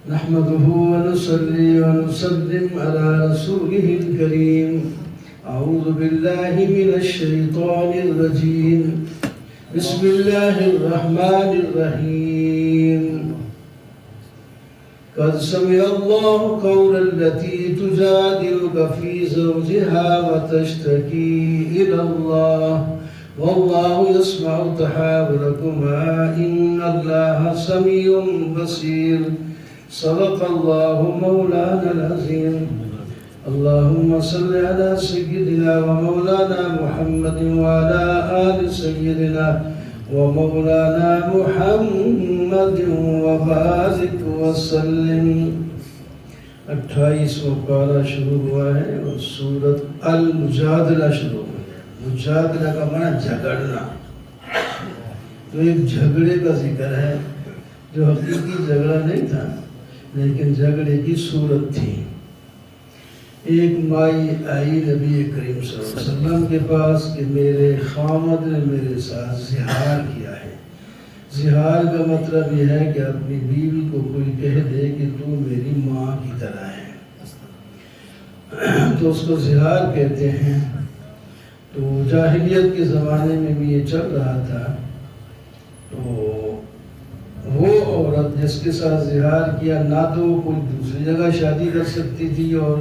نحمده ونصلي ونسلم على رسوله الكريم. أعوذ بالله من الشيطان الرجيم. بسم الله الرحمن الرحيم. قد سمع الله قول التي تجادلك في زوجها وتشتكي إلى الله والله يسمع تحاوركما إن الله سميع بصير. صدق الله مولانا العظيم. اللهم صل على سيدنا ومولانا محمد وعلى آل سيدنا ومولانا محمد وبارك وسلم. 28واں پارہ شروع ہوا ہے اور سورۃ المجادلہ شروع ہوئی ہے. مجادلہ کا معنی جھگڑنا. تو ایک جھگڑے کا ذکر ہے جو حقیقی جھگڑا نہیں تھا لیکن جھگڑے کی صورت تھی. ایک مائی آئی نبی کریم صلی اللہ علیہ وسلم کے پاس کہ میرے خامد نے میرے ساتھ زہار کیا ہے. زہار کا مطلب یہ ہے کہ اپنی بیوی کو کوئی کہہ دے کہ تو میری ماں کی طرح ہے تو اس کو زہار کہتے ہیں. تو جاہلیت کے زمانے میں بھی یہ چل رہا تھا. تو وہ عورت جس کے ساتھ زہار کیا نہ تو وہ کوئی دوسری جگہ شادی کر سکتی تھی اور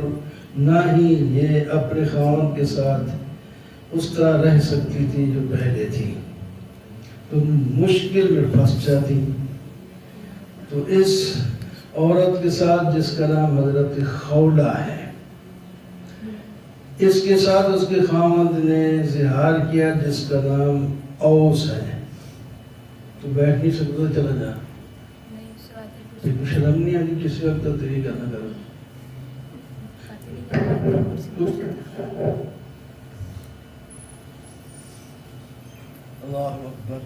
نہ ہی یہ اپنے خاوند کے ساتھ اس طرح رہ سکتی تھی جو پہلے تھی. تو مشکل میں پھنس جاتی. تو اس عورت کے ساتھ جس کا نام حضرت خولہ ہے اس کے ساتھ اس کے خاوند نے زہار کیا جس کا نام اوس ہے. تو بیٹھ نہیں سکتا چلا جا. شرم نہیں آتی کسی وقت تک طریقہ نہ کرو. اللہ اکبر.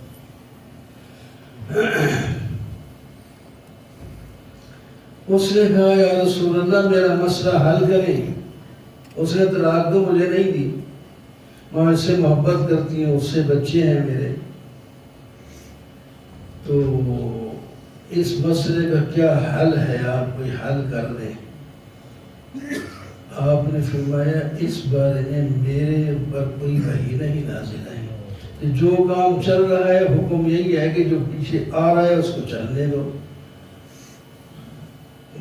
اس نے کہا یا رسول اللہ میرا مسئلہ حل کریں. اس نے طلاق تو مجھے نہیں دی. میں اس سے محبت کرتی ہوں, اس سے بچے ہیں میرے. تو اس مسئلے کا کیا حل ہے, آپ کوئی حل کر دیں. آپ نے فرمایا اس بارے میں میرے اوپر کوئی وحی نہیں نازل ہے. جو کام چل رہا ہے حکم یہی ہے کہ جو پیچھے آ رہا ہے اس کو چلنے دو.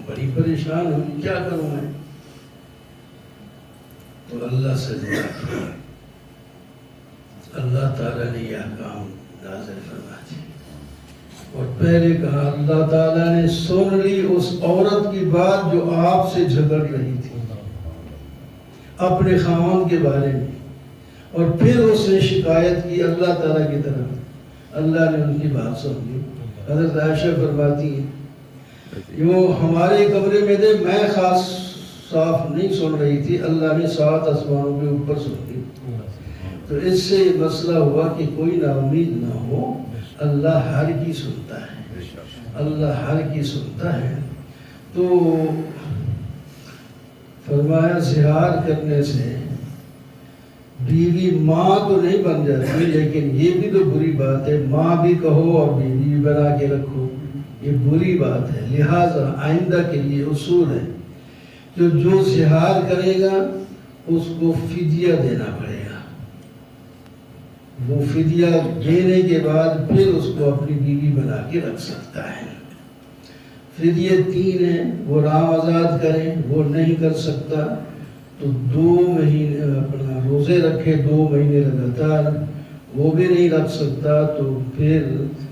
بڑی پریشان ہوئی کیا کروں میں. تو اللہ سے دعا کی. اللہ تعالیٰ نے یہ کام نازل فرما دیا. اور پہلے کہا اللہ تعالیٰ نے سن لی اس عورت کی بات جو آپ سے جھگڑ رہی تھی اپنے خاوند کے بارے میں. اور پھر اس نے شکایت کی اللہ تعالیٰ کی طرف. اللہ نے ان کی بات سن لی. حضرت عائشہ فرماتی ہیں وہ ہمارے کمرے میں تھے, میں خاص صاف نہیں سن رہی تھی, اللہ نے 7 آسمانوں کے اوپر سن لی. تو اس سے یہ مسئلہ ہوا کہ کوئی نا امید نہ ہو, اللہ ہر کی سنتا ہے. اللہ ہر کی سنتا ہے. تو فرمایا زہار کرنے سے بیوی ماں تو نہیں بن جاتی لیکن یہ بھی تو بری بات ہے. ماں بھی کہو اور بیوی بھی بنا کے رکھو, یہ بری بات ہے. لہٰذا آئندہ کے لیے اصول ہے کہ جو زہار کرے گا اس کو فدیہ دینا پڑے گا. وہ فدیہ دینے کے بعد پھر اس کو اپنی بیوی بنا کے رکھ سکتا ہے. فدیہ 3 ہیں. وہ رام آزاد کرے, وہ نہیں کر سکتا تو 2 مہینے اپنا روزے رکھے, 2 مہینے لگاتار. وہ بھی نہیں رکھ سکتا تو پھر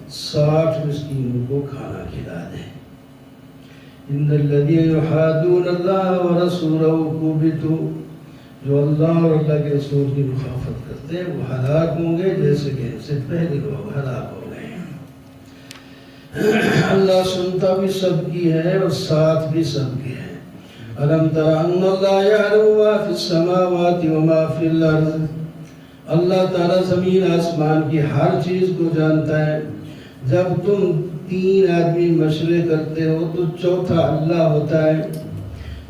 60 مسکینوں کو کھانا کھلا دے. ان الذین یحادون اللہ ورسولہ کبتوا, جو اللہ اور اللہ کے رسول کی مخالفت کرتے ہیں وہ ہلاک ہوں گے جیسے کہ ان سے پہلے لوگ ہلاک ہو گئے ہیں. اللہ سنتا بھی سب کی ہے اور ساتھ بھی سب کے ہے. الم تر ان اللہ یعلم ما فی السماوات وما فی الارض. اللہ تعالیٰ زمین آسمان کی ہر چیز کو جانتا ہے. جب تم 3 آدمی مشورے کرتے ہو تو چوتھا اللہ ہوتا ہے.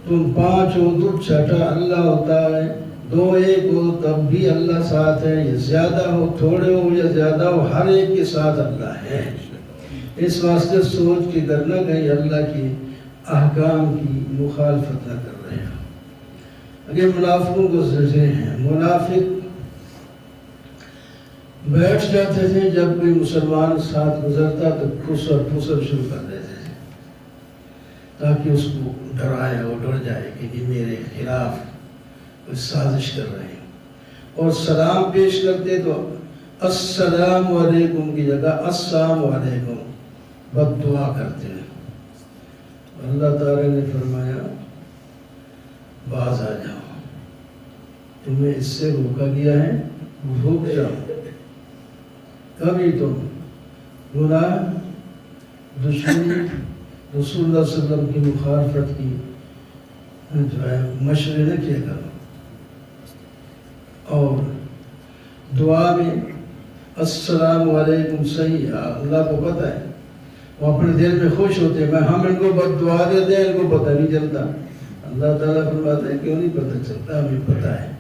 تم 5 ہو تو چھٹا اللہ ہوتا ہے. 2 1 ہو تب بھی اللہ ساتھ ہے. یہ زیادہ ہو تھوڑے ہو یا زیادہ ہو ہر ایک کے ساتھ اللہ ہے. اس واسطے سوچ کے کرنا کہیں اللہ کی احکام کی مخالفت نہ کر رہے ہوں۔ اگر منافقوں کو زجریں ہیں، منافق بیٹھ جاتے تھے جب کوئی مسلمان ساتھ گزرتا تو پھسر شروع کر دیتے تھے تاکہ اس کو ڈرائے، وہ ڈر جائے کہ یہ میرے خلاف کوئی سازش کر رہے ہیں۔ اور سلام پیش کرتے تو السلام علیکم کی جگہ السلام علیکم بد دعا کرتے ہیں۔ اللہ تعالی نے فرمایا باز آ جاؤ، تمہیں اس سے روکا گیا ہے، رک جاؤ۔ کبھی تم گناہ، دشمنی، رسول اللہ صلی اللہ علیہ وسلم کی مخالفت کی جو ہے مشورے نہ کیا کرو، اور دعا میں السلام علیکم صحیح، اللہ کو پتہ ہے، وہ اپنے دل میں خوش ہوتے ہیں، ہم ان کو بد دعا دیتے ہیں، ان کو پتہ نہیں چلتا۔ اللہ تعالیٰ فرماتا ہے کیوں نہیں پتہ چلتا، ہمیں پتہ ہے۔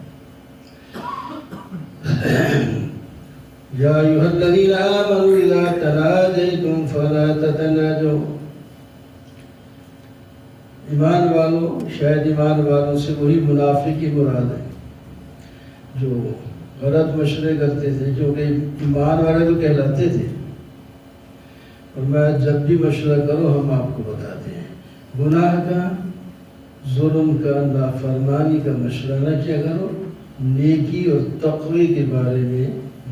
یا ایھا الذین آمنوا اذا تناجیتم فلا تتناجوا، ایمان والوں، شاید ایمان والوں سے وہی منافق کی مراد ہے جو غلط مشورے کرتے تھے، جو کہ ایمان والے تو کہلاتے تھے۔ اور میں جب بھی مشورہ کرو ہم آپ کو بتاتے ہیں، گناہ کا، ظلم کا، نافرمانی کا مشورہ نہ کیا کرو، نیکی اور تقوی کے بارے میں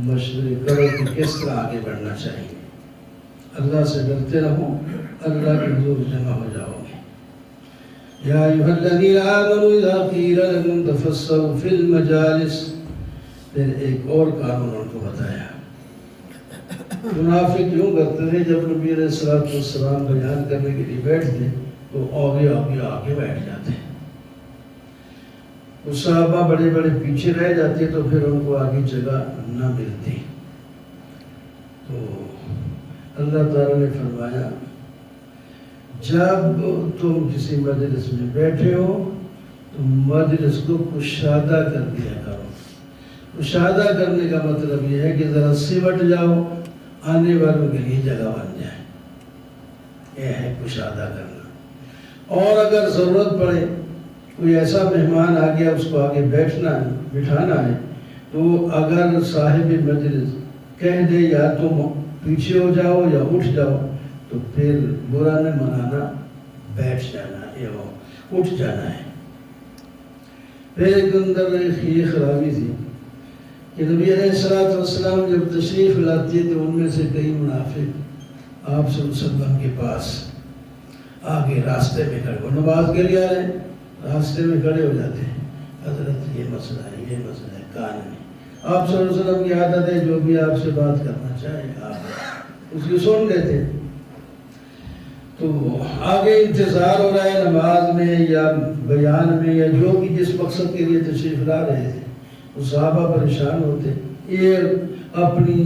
مشورے کرو کہ کس طرح آگے بڑھنا چاہیے۔ اللہ سے ڈرتے رہو، اللہ کے حضور جمع ہو جاؤ گے۔ یا ایھا الذین آمنوا اذا قیل لکم تفسحوا فی المجالس، پھر ایک اور قانون ان کو بتایا۔ منافق کیوں کرتے تھے جب نبی علیہ السلام بیان کرنے کے لیے بیٹھتے تو آگے بیٹھ جاتے، اور صحابہ بڑے بڑے پیچھے رہ جاتے تو پھر ان کو آگے جگہ نہ ملتی۔ تو اللہ تعالیٰ نے فرمایا جب تم کسی مجلس میں بیٹھے ہو تو مجلس کو کشادہ کر دیا کرو۔ کشادہ کرنے کا مطلب یہ ہے کہ ذرا سمٹ جاؤ، آنے والوں کے لیے جگہ بن جائے، یہ ہے کشادہ کرنا۔ اور اگر ضرورت پڑے، کوئی ایسا مہمان آ گیا، اس کو آگے بیٹھنا ہے، بٹھانا ہے، تو اگر صاحب مجلس کہہ دے یا تم پیچھے ہو جاؤ یا اٹھ جاؤ، تو پھر برا نہ منانا، بیٹھ جانا یا اٹھ جانا ہے۔ پھر ایک اندر یہ خرابی تھی کہ نبی علیہ السلام جب تشریف لاتے تو ان میں سے کئی منافق آپ صلی اللہ علیہ وسلم کے پاس آگے راستے میں کھڑے، وہ نماز کے لیے آ رہے ہیں، راستے میں کھڑے ہو جاتے ہیں، حضرت یہ مسئلہ ہے کان میں۔ آپ صلی اللہ علیہ وسلم کی عادت ہے جو بھی آپ سے بات کرنا چاہے آپ اس کی سن لیتے۔ تو آگے انتظار ہو رہا ہے نماز میں یا بیان میں یا جو بھی جس مقصد کے لیے تشریف لا رہے تھے، وہ صحابہ پریشان ہوتے، یہ اپنی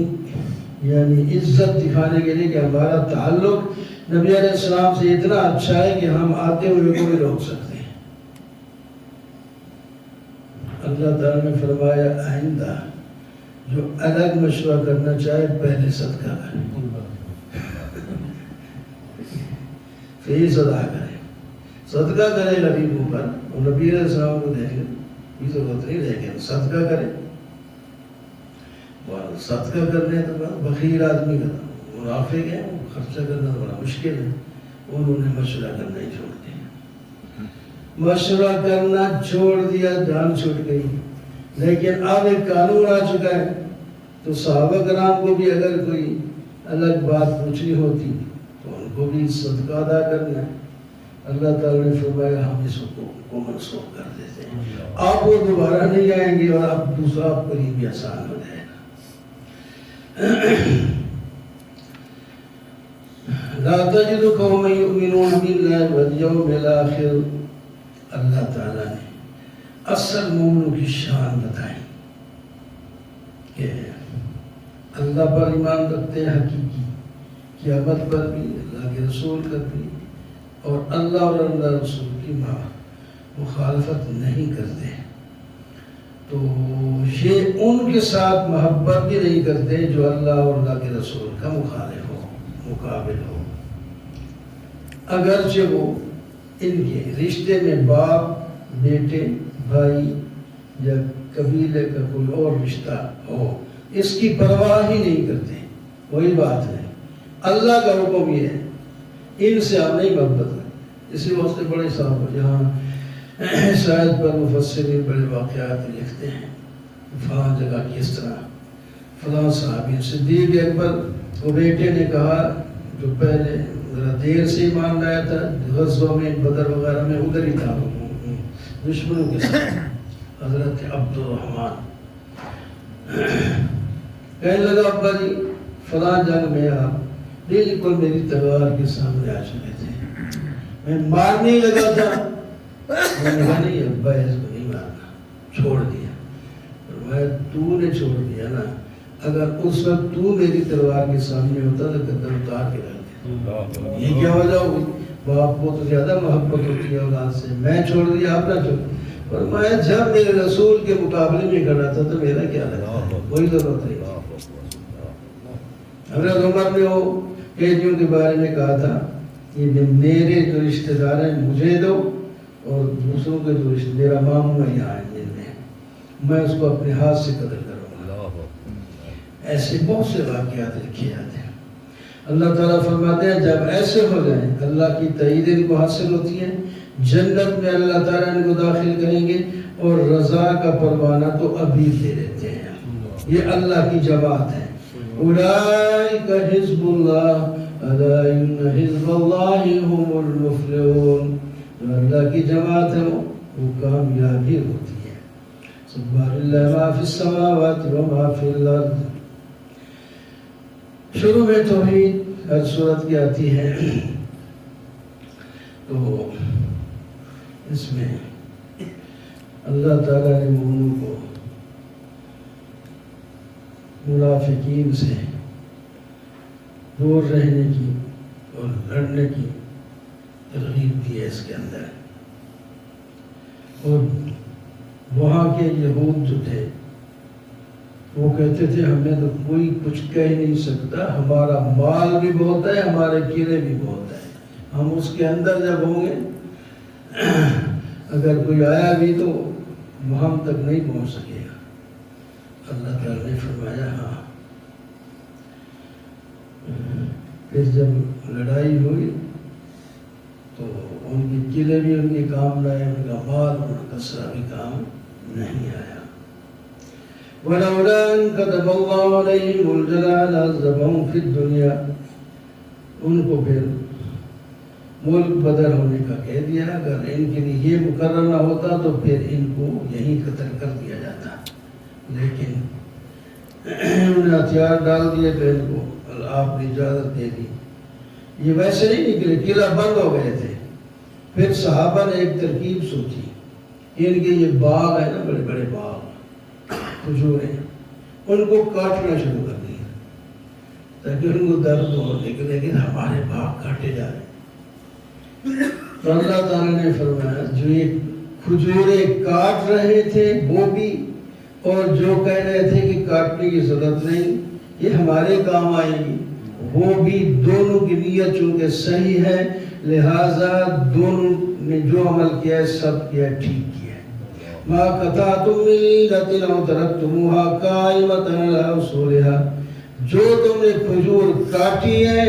یعنی عزت دکھانے کے لیے کہ ہمارا تعلق نبی علیہ السلام سے اتنا اچھا ہے کہ ہم آتے ہوئے کو بھی روک سکتے ہیں۔ اللہ تعالیٰ نے فرمایا آئندہ جو الگ مشورہ کرنا چاہے پہلے صدقہ کرے، فیض ادا کرے، صدقہ کرے غریبوں پر، اور نبی علیہ السلام کو دے گا، یہ ضرورت نہیں رہے گی صدقہ کرے۔ صدقہ کرنے تو بخیل آدمی کا منافق ہے، خرچہ کرنا بڑا مشکل ہے، انہوں نے مشورہ کرنا ہی چھوڑ دیا، مشورہ کرنا چھوڑ دیا، جان چھوٹ گئی۔ لیکن اب ایک قانون آ چکا ہے، تو صحابہ کرام کو بھی اگر کوئی الگ بات پوچھنی ہوتی تو ان کو بھی صدقہ ادا کرنا ہے۔ اللہ تعالیٰ نے فرمایا ہم اس کو منسوخ کر دیتے ہیں، آپ وہ دوبارہ نہیں آئیں گے اور اب دوسرا آپ کو یہ بھی آسان ہو جائے گا۔ لا تجد قوما یؤمنون باللہ والیوم الآخر، اللہ تعالیٰ نے اصل مومنوں کی شان بتائی کہ اللہ پر ایمان رکھتے ہیں حقیقی، قیامت پر بھی، اللہ کے رسول پر بھی، اور اللہ اور اللہ رسول کی مخالفت نہیں کرتے، تو یہ ان کے ساتھ محبت بھی نہیں کرتے جو اللہ اور اللہ کے رسول کا مخالف ہو، مقابل ہو، اگرچہ وہ ان کے رشتے میں باپ بیٹے بھائی یا قبیلے کا کوئی اور رشتہ ہو اس کی پرواہ ہی نہیں کرتے. وہی بات ہے اللہ کا حکم یہ ہے ان سے آپ نہیں محبت کریں. اسی واسطے بڑے صاحب جہاں شاید پر مفسرین بڑے واقعات لکھتے ہیں فلاں جگہ کس طرح فلاں صحابی صدیق اکبر کو بیٹے نے کہا جو پہلے ذرا دیر سے ایمان لایا تھا غزوہ میں بدر وغیرہ میں ادھر ہی تھا دشمنوں کے ساتھ حضرت عبد الرحمن کہنے لگا ابا جی فلاں جنگ میں آپ بالکل میری تلوار کے سامنے آ چکے تھے میں مارنے لگا تھا میں نے کہا نہیں ابا اس کو نہیں مارنا چھوڑ دیا میں تو نے چھوڑ دیا نا اگر اس وقت تو میری تلوار کے سامنے ہوتا تو گردن اتار کے رکھ دیتا. یہ کیا وجہ ہوگی باپ کو تو زیادہ محبت ہوتی ہے اولاد سے میں چھوڑ دیا آپ نہ چھوڑ. اور میں جب میرے رسول کے مقابلے میں کھڑا تھا تو میرا کیا لگا وہی ضرورت ہے. حضرت عمر نے وہ قیدیوں کے بارے میں کہا تھا کہ میرے جو رشتہ دار ہیں مجھے دو اور دوسروں کے جو رشتہ میرا ماموں ہے یہاں جن میں اس کو اپنے ہاتھ سے قتل کروں گا. ایسے بہت سے واقعات لکھے جاتے ہیں. اللہ تعالیٰ فرماتے ہیں جب ایسے ہو جائیں اللہ کی تائید ان کو حاصل ہوتی ہے جنت میں اللہ تعالیٰ ان کو داخل کریں گے اور رضا کا پروانہ تو ابھی دے دیتے ہیں. یہ اللہ کی جماعت ہے. اولئک حزب اللہ الا ان حزب اللہ هم المفلحون. جو اللہ کی جماعت ہے وہ کامیابی ہوتی ہے. سبحان اللہ ما فی السماوات و ما فی الارض. شروع میں توحید ہر صورت کی آتی ہے تو اس میں اللہ تعالیٰ نے مومنوں کو منافقین سے دور رہنے کی اور لڑنے کی ترغیب دی ہے اس کے اندر. اور وہاں کے یہود جو تھے وہ کہتے تھے ہمیں تو کوئی کچھ کہہ نہیں سکتا ہمارا مال بھی بہت ہے ہمارے قلعے بھی بہت ہے ہم اس کے اندر جب ہوں گے اگر کوئی آیا بھی تو ہم تک نہیں پہنچ سکے گا. اللہ تعالیٰ نے فرمایا ہاں. پھر جب لڑائی ہوئی تو ان کے قلعے بھی ان کے کام لائے ان کا مال ان کا کسرہ بھی کام نہیں آیا. وَلَوْلَا أَنْ كَتَبَ اللَّهُ عَلَيْهِمُ الْجَلَالَ لَعَذَّبَهُمْ فِي الدُّنْيَا. ان کو پھر ملک بدر ہونے کا کہہ دیا. اگر ان کے لیے یہ مقرر نہ ہوتا تو پھر ان کو یہیں قتل کر دیا جاتا. لیکن انہوں نے ہتھیار ڈال دیے تو ان کو آپ نے اجازت دے دی. یہ ویسے نہیں نکلے قلعہ بند ہو گئے تھے. پھر صحابہ نے ایک ترکیب سوچی ان کے یہ باغ ہے نا بڑے بڑے باغ کھجوریں ان کو کاٹنا شروع کر دیا تاکہ ان کو درد ہو لیکن ہمارے باغ کاٹے جا رہے. تو اللہ تعالیٰ نے فرمایا جو یہ کھجوریں کاٹ رہے تھے وہ بھی اور جو کہہ رہے تھے کہ کاٹنے کی ضرورت نہیں یہ ہمارے کام آئے گی وہ بھی دونوں کی نیت چونکہ صحیح ہے لہٰذا دونوں نے جو عمل کیا ہے سب کیا ٹھیک کیا. ما قطعتم من لیلۃ او ترکتموها قائمۃ علی اصولها. جو تم نے کھجور کاٹی ہے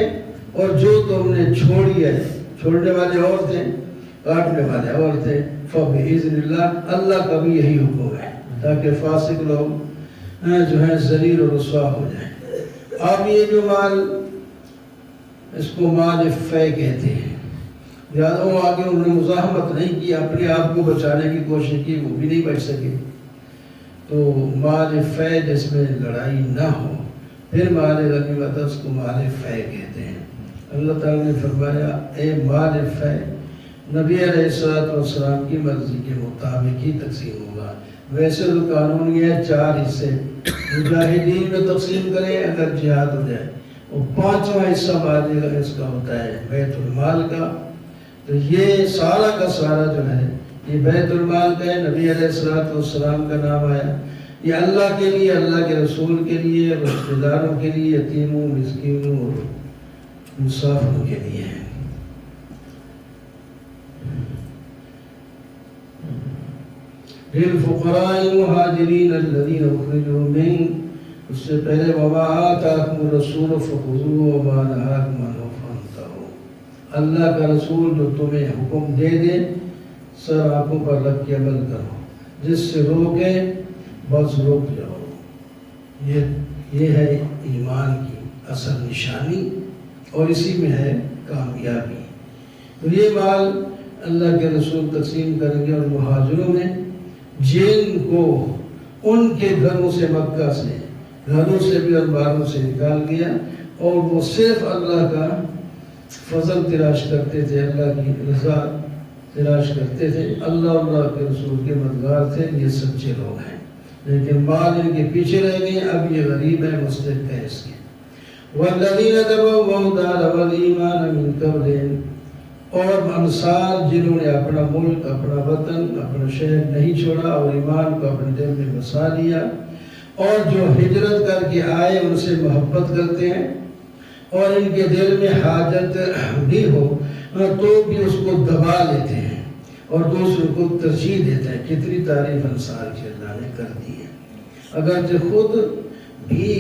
اور جو تم نے چھوڑی ہے چھوڑنے والے اور تھے کاٹنے والے اور تھے فبإذن اللہ اللہ کا بھی یہی حکم ہے تاکہ فاسق لوگ جو ہے ذلیل و رسوا ہو جائیں. اب یہ جو مال اس کو مال فے کہتے ہیں. یاد وہ آگے انہوں نے مزاحمت نہیں کی اپنے آپ کو بچانے کی کوشش کی وہ بھی نہیں بچ سکے. تو مال فے جس میں لڑائی نہ ہو پھر مال غنیمت اس کو مال فے کہتے ہیں. اللہ تعالیٰ نے فرمایا اے مال فے نبی علیہ السلام کی مرضی کے مطابق ہی تقسیم ہوگا. ویسے تو قانون یہ ہے 4 حصے مجاہدین میں تقسیم کریں اگر جہاد ہو جائے اور 5واں حصہ مال اس کا ہوتا ہے بیت المال کا. تو یہ سارا کا سارا جو ہے یہ بیت المال کا ہے. نبی علیہ السلام کا نام آیا. یہ اللہ کے لیے اللہ کے رسول کے لیے رشتہ داروں کے لیے یتیموں مسکینوں اور مسافروں کے لیے ہے. للفقراء المهاجرين الذين اخرجوا من، اس سے پہلے وما آتاكم الرسول فخذوه وما نهاكم عنه فانتهوا، اللہ کا رسول جو تمہیں حکم دے دے سر آنکھوں پر رکھ کے عمل کرو، جس سے روکے بس روک جاؤ۔ یہ ہے ایمان کی اصل نشانی اور اسی میں ہے کامیابی۔ تو یہ مال اللہ کے رسول تقسیم کریں گے، اور مہاجروں میں جن کو ان کے گھروں سے، مکہ سے، گھروں سے بھی اور باروں سے نکال گیا، اور وہ صرف اللہ کا فضل تلاش کرتے تھے، اللہ کی رضا تلاش کرتے تھے، اللہ کے رسول کے مددگار تھے، یہ سچے لوگ ہیں۔ لیکن مال ان کے پیچھے رہ گئے، اب یہ غریب ہے، مستحق ہے اس کے۔ والذین تبوؤا الدار والایمان من قبلہم، اور انصار جنہوں نے اپنا ملک، اپنا وطن، اپنا شہر نہیں چھوڑا اور ایمان کو اپنے دل میں بسا لیا، اور جو ہجرت کر کے آئے ان سے محبت کرتے ہیں، اور ان کے دل میں حاجت بھی ہو تو بھی اس کو دبا لیتے ہیں اور دوسروں کو ترجیح دیتے ہیں۔ کتنی تعریف انصار کی اللہ نے کر دی ہے، اگرچہ خود بھی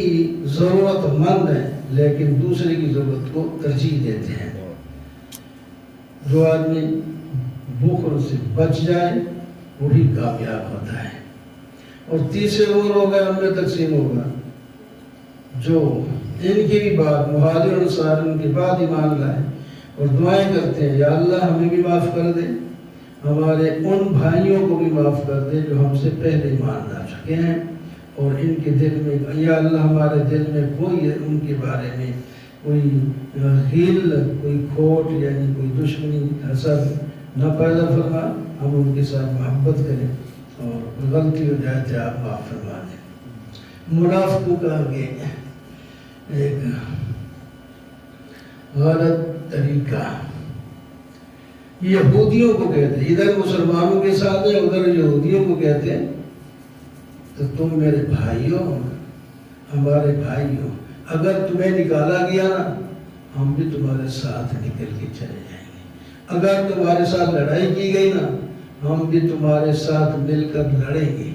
ضرورت مند ہے لیکن دوسرے کی ضرورت کو ترجیح دیتے ہیں۔ جو آدمی بخل سے بچ جائے وہی کامیاب ہوتا ہے۔ اور تیسرے وہ لوگ ہیں، ان میں تقسیم ہوگا جو ان کی بھی بات، مہاجر اور انصار ان کے بعد ایمان لائے اور دعائیں کرتے ہیں، یا اللہ ہمیں بھی معاف کر دے، ہمارے ان بھائیوں کو بھی معاف کر دے جو ہم سے پہلے ایمان لا چکے ہیں، اور ان کے دل میں، یا اللہ ہمارے دل میں کوئی ان کے بارے میں کوئی غل، کوئی کھوٹ، یعنی کوئی دشمنی، حسد نہ پیدا فرما، ہم ان کے ساتھ محبت کریں، اور غلطی ہو جائے تو آپ معاف فرما دیں۔ منافقوں کا آگے ایک غلط طریقہ یہودیوں کو کہتے ہیں، ادھر مسلمانوں کے ساتھ ہے، ادھر یہودیوں کو کہتے ہیں تو تم میرے بھائی ہو، ہمارے بھائی ہو، اگر تمہیں نکالا گیا نا ہم بھی تمہارے ساتھ نکل کے چلے جائیں گے، اگر تمہارے ساتھ لڑائی کی گئی نا ہم بھی تمہارے ساتھ مل کر لڑیں گے۔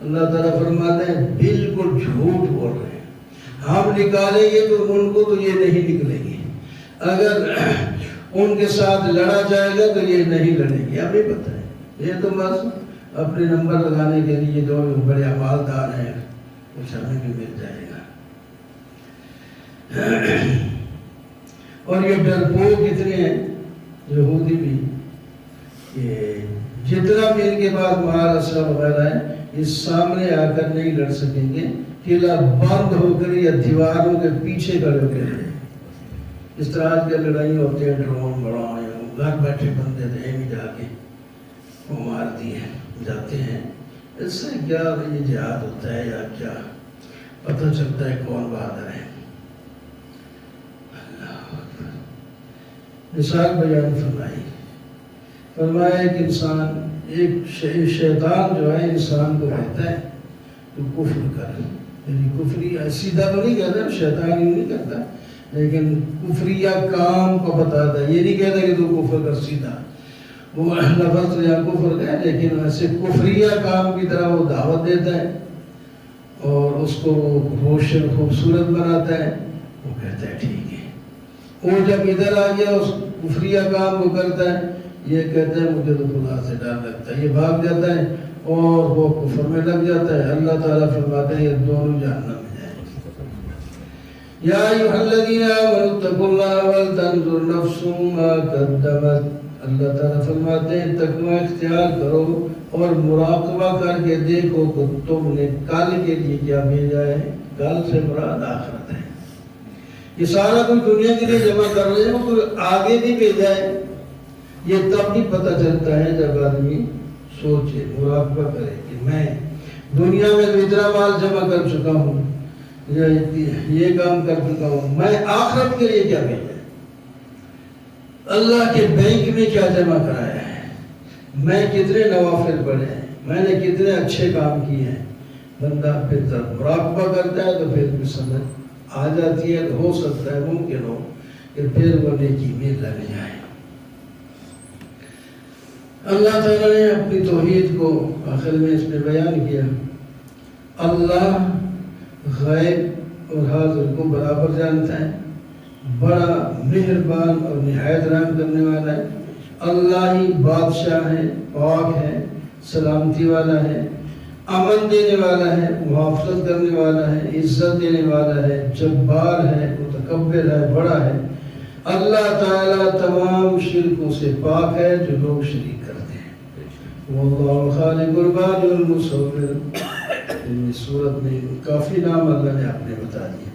اللہ تعالیٰ فرماتے ہیں بالکل جھوٹ بول رہے ہیں، ہم نکالیں گے تو ان کو تو یہ نہیں نکلیں گے، اگر ان کے ساتھ لڑا جائے گا تو یہ نہیں لڑیں گے۔ ابھی پتہ ہے یہ تو بس اپنے نمبر لگانے کے لیے جو بڑے مالدار ہیں کچھ ہمیں بھی مل جائے گا۔ اور یہ ڈرپوک کتنے ہیں یہودی بھی، کہ جتنا بھی ان کے بعد مال اسلحہ وغیرہ ہے اس سامنے آ کر نہیں لڑ سکیں گے، قلعہ بند ہو کر یا دیواروں کے پیچھے کھڑے ہو کر، اس طرح کی لڑائی ہوتی ہے، ڈرون بڑھانے گھر بیٹھے بندے تھے بھی جا کے وہ مار دیے جاتے ہیں۔ اس سے کیا یہ جہاد ہوتا ہے یا کیا پتہ چلتا ہے کون بہادر ہے۔ مثال بیان فرمایا کہ انسان، ایک شیطان جو ہے انسان کو کہتا ہے تو کفر کر، یعنی کفری سیدھا تو نہیں کہتا، شیطان یوں نہیں کرتا، لیکن کفریہ کام کو بتاتا ہے، یہ نہیں کہتا کہ تو کفر کر سیدھا، وہ لفظ یا کفر کا ہے لیکن ایسے کفریہ کام کی طرح وہ دعوت دیتا ہے اور اس کو روشن خوبصورت بناتا ہے، وہ کہتا ہے ٹھیک ہے۔ وہ جب ادھر آ گیا اس کفریہ کام کو کرتا ہے، یہ کہتا ہے مجھے تو خدا سے ڈر لگتا ہے، یہ بھاگ جاتا ہے اور وہ کفر میں لگ جاتا ہے۔ اللہ تعالیٰ فرماتے ہیں یہ دونوں جہنم میں جائیں گے۔ یا ایھا الذین آمنوا اتقوا اللہ ولتنظر نفس ما قدمت، اللہ تعالیٰ فرماتے ہیں تقوی اختیار کرو اور مراقبہ کر کے دیکھو کہ تم نے کل کے لیے کیا بھیجا ہے۔ کل سے مراد آخرت ہے، یہ سارا کوئی دنیا کے لیے جمع کر رہے ہیں، کوئی آگے بھی بھیجا ہے، یہ تب بھی پتہ چلتا ہے جب آدمی سوچے، مراقبہ کرے کہ میں دنیا میں اتنا مال جمع کر چکا ہوں، یہ کام کر چکا ہوں، میں آخرت کے لیے کیا بھیجا ہے، اللہ کے بینک میں کیا جمع کرایا ہے، میں کتنے نوافل پڑھے ہیں، میں نے کتنے اچھے کام کیے ہیں۔ بندہ پھر جب مراقبہ کرتا ہے تو پھر بھی سمجھ آ جاتی ہے، ہو سکتا ہے ممکن ہو کہ پھر وہ نیکی میں لگ جائے۔ اللہ تعالیٰ نے اپنی توحید کو آخر میں اس میں بیان کیا. اللہ غیب اور حاضر کو برابر جانتا ہے، بڑا مہربان اور نہایت رحم کرنے والا ہے. اللہ ہی بادشاہ ہے، پاک ہے، سلامتی والا ہے، امن دینے والا ہے، محافظت کرنے والا ہے، عزت دینے والا ہے، جبار ہے، متکبر ہے، بڑا ہے. اللہ تعالیٰ تمام شرکوں سے پاک ہے جو لوگ شریک کرتے ہیں. واللہ خالق البارئ المصور. اس صورت میں کافی نام اللہ نے آپ نے بتا دیے.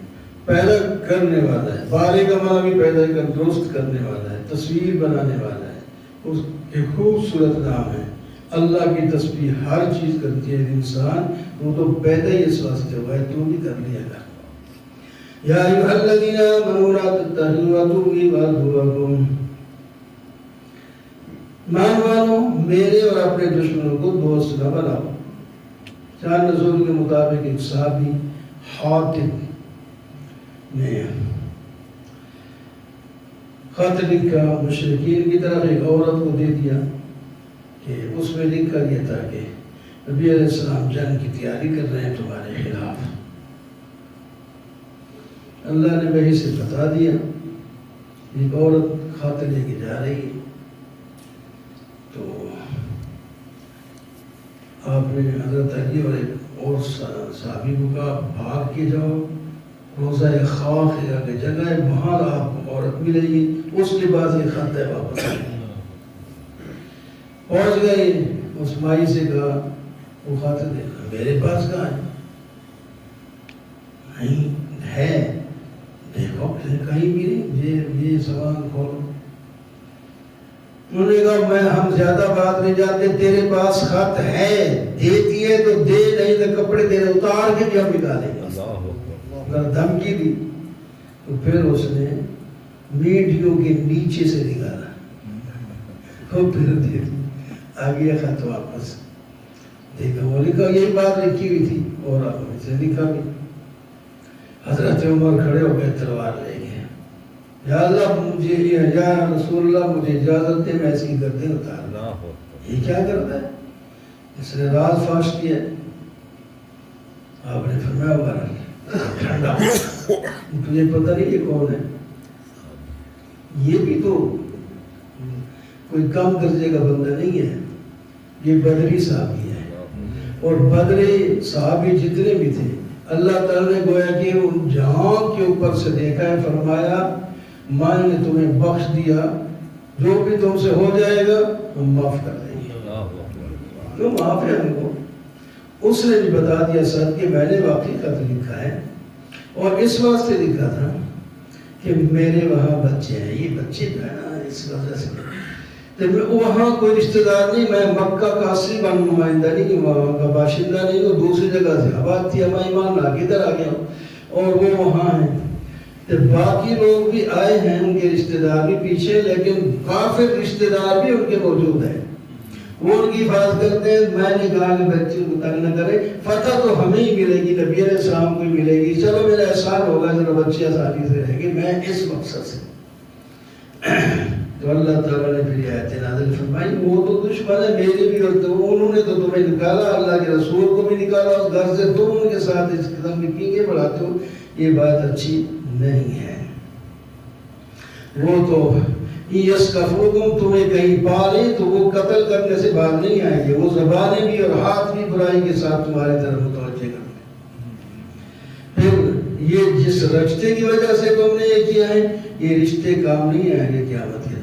پیدا کرنے والا ہے، بارے کا معنی بھی پیدا کر درست کرنے والا ہے، تصویر بنانے والا ہے. اس کے خوبصورت نام ہے. اللہ کی تسبیح ہر چیز کرتی ہے. انسان وہ تو پیدا ہی اس واسطے ہوا ہے، تو بھی کر لیا گا. یا ایھا الذین آمنوا لا تتخذوا عدوی وعدوکم. مان والو میرے اور اپنے دشمنوں کو دوست نہ بناؤ. چار نزول کے مطابق ایک صحابی حاتب نے خط لکھا مشرکین کی طرف ایک عورت کو دے دیا کہ اس میں لکھ کر یہ تھا کہ نبی علیہ السلام جنگ کی تیاری کر رہے ہیں تمہارے خلاف. اللہ نے وحی سے بتا دیا ایک عورت خط لے کے جا رہی ہے، تو آپ نے حضرت علی اور ایک اور صحابی کو کہا بھاگ کے جاؤ، روزہ خاک کی جگہ ہے، وہاں آپ کو عورت ملے گی. اس کے بعد یہ خط ہے واپس پہنچ گئے. اس مائی سے کہا وہ خط دینا. میرے پاس کہاں ہے؟ نہیں ہے، دیکھو کہیں بھی نہیں. یہ سامان کھولو. انہوں نے کہا ہم زیادہ بات نہیں جانتے، تیرے پاس خط ہے، دیتی ہے تو دے، نہیں تو کپڑے دے، اتار کے بھی ہم نکالیں گے. دھمکی دی. تو پھر اس نے میڈیوں کے نیچے سے نکالا، وہ پھر دے دی. آ گیا خط واپس. دیکھا وہ لکھا، یہی بات لکھی ہوئی تھی اور اسے لکھا بھی. حضرت عمر کھڑے ہو گئے، تلوار لے گئے. یا اللہ مجھے، یا رسول اللہ مجھے اجازت دے میں اس کی گردن اتار. یہ کیا کرتا ہے؟ اس نے راز فاش کیا. آپ نے فرمایا عمر ٹھنڈا، تجھے پتہ نہیں یہ کون ہے؟ یہ بھی تو کوئی کم درجے کا بندہ نہیں ہے، یہ بدری صحابی ہے. اور بدری صحابی جتنے بھی تھے اللہ تعالیٰ نے گویا کہ ان جہاں کے اوپر سے دیکھا ہے، فرمایا میں نے تمہیں بخش دیا، جو بھی تم سے ہو جائے گا ہم معاف کر دیں گے. کیوں معاف ہے ہم کو؟ اس نے بھی بتا دیا سر کہ میں نے واقعی خط لکھا ہے اور اس واسطے لکھا تھا کہ میرے وہاں بچے ہیں. یہ بچے جو ہے نا اس وجہ سے وہاں کوئی رشتہ دار نہیں، میں مکہ کا اصلی نمائندہ نہیں، وہاں کا باشندہ نہیں، وہ دوسری جگہ سے آباد تھی، ہم ایمان لا کے ادھر آ گیا اور وہ وہاں ہیں. تو باقی لوگ بھی آئے ہیں، ان کے رشتہ دار بھی پیچھے، لیکن کافر رشتہ دار بھی ان کے موجود ہیں. وہ ان کی حفاظت کرتے ہیں. میں نے کہا کہ بچوں کو تنگ نہ کرے، فتح تو ہمیں ہی ملے گی، نبی علیہ السلام کو ہی ملے گی. چلو میرا احسان ہوگا، چلو بچے آسانی سے رہیں گے. میں اس مقصد سے تو اللہ تعالیٰ نے پھر آیت نازل فرمائی وہ تو دشمن ہے میرے بھی، اور انہوں نے تو تمہیں نکالا، اللہ کے رسول کو بھی نکالا اس گھر سے، تم ان کے ساتھ اس قسم کی کیے بڑھاتے ہو، یہ بات اچھی نہیں ہے. وہ تو یسکفوکم، تمہیں کہیں پالیں تو وہ قتل کرنے سے باز نہیں آئیں گے، وہ زبانیں بھی اور ہاتھ بھی برائی کے ساتھ تمہاری طرف متوجہ کریں گے. پھر یہ جس رشتے کی وجہ سے تم نے یہ کیا ہے، یہ رشتے کام نہیں آئیں گے قیامت کے دن.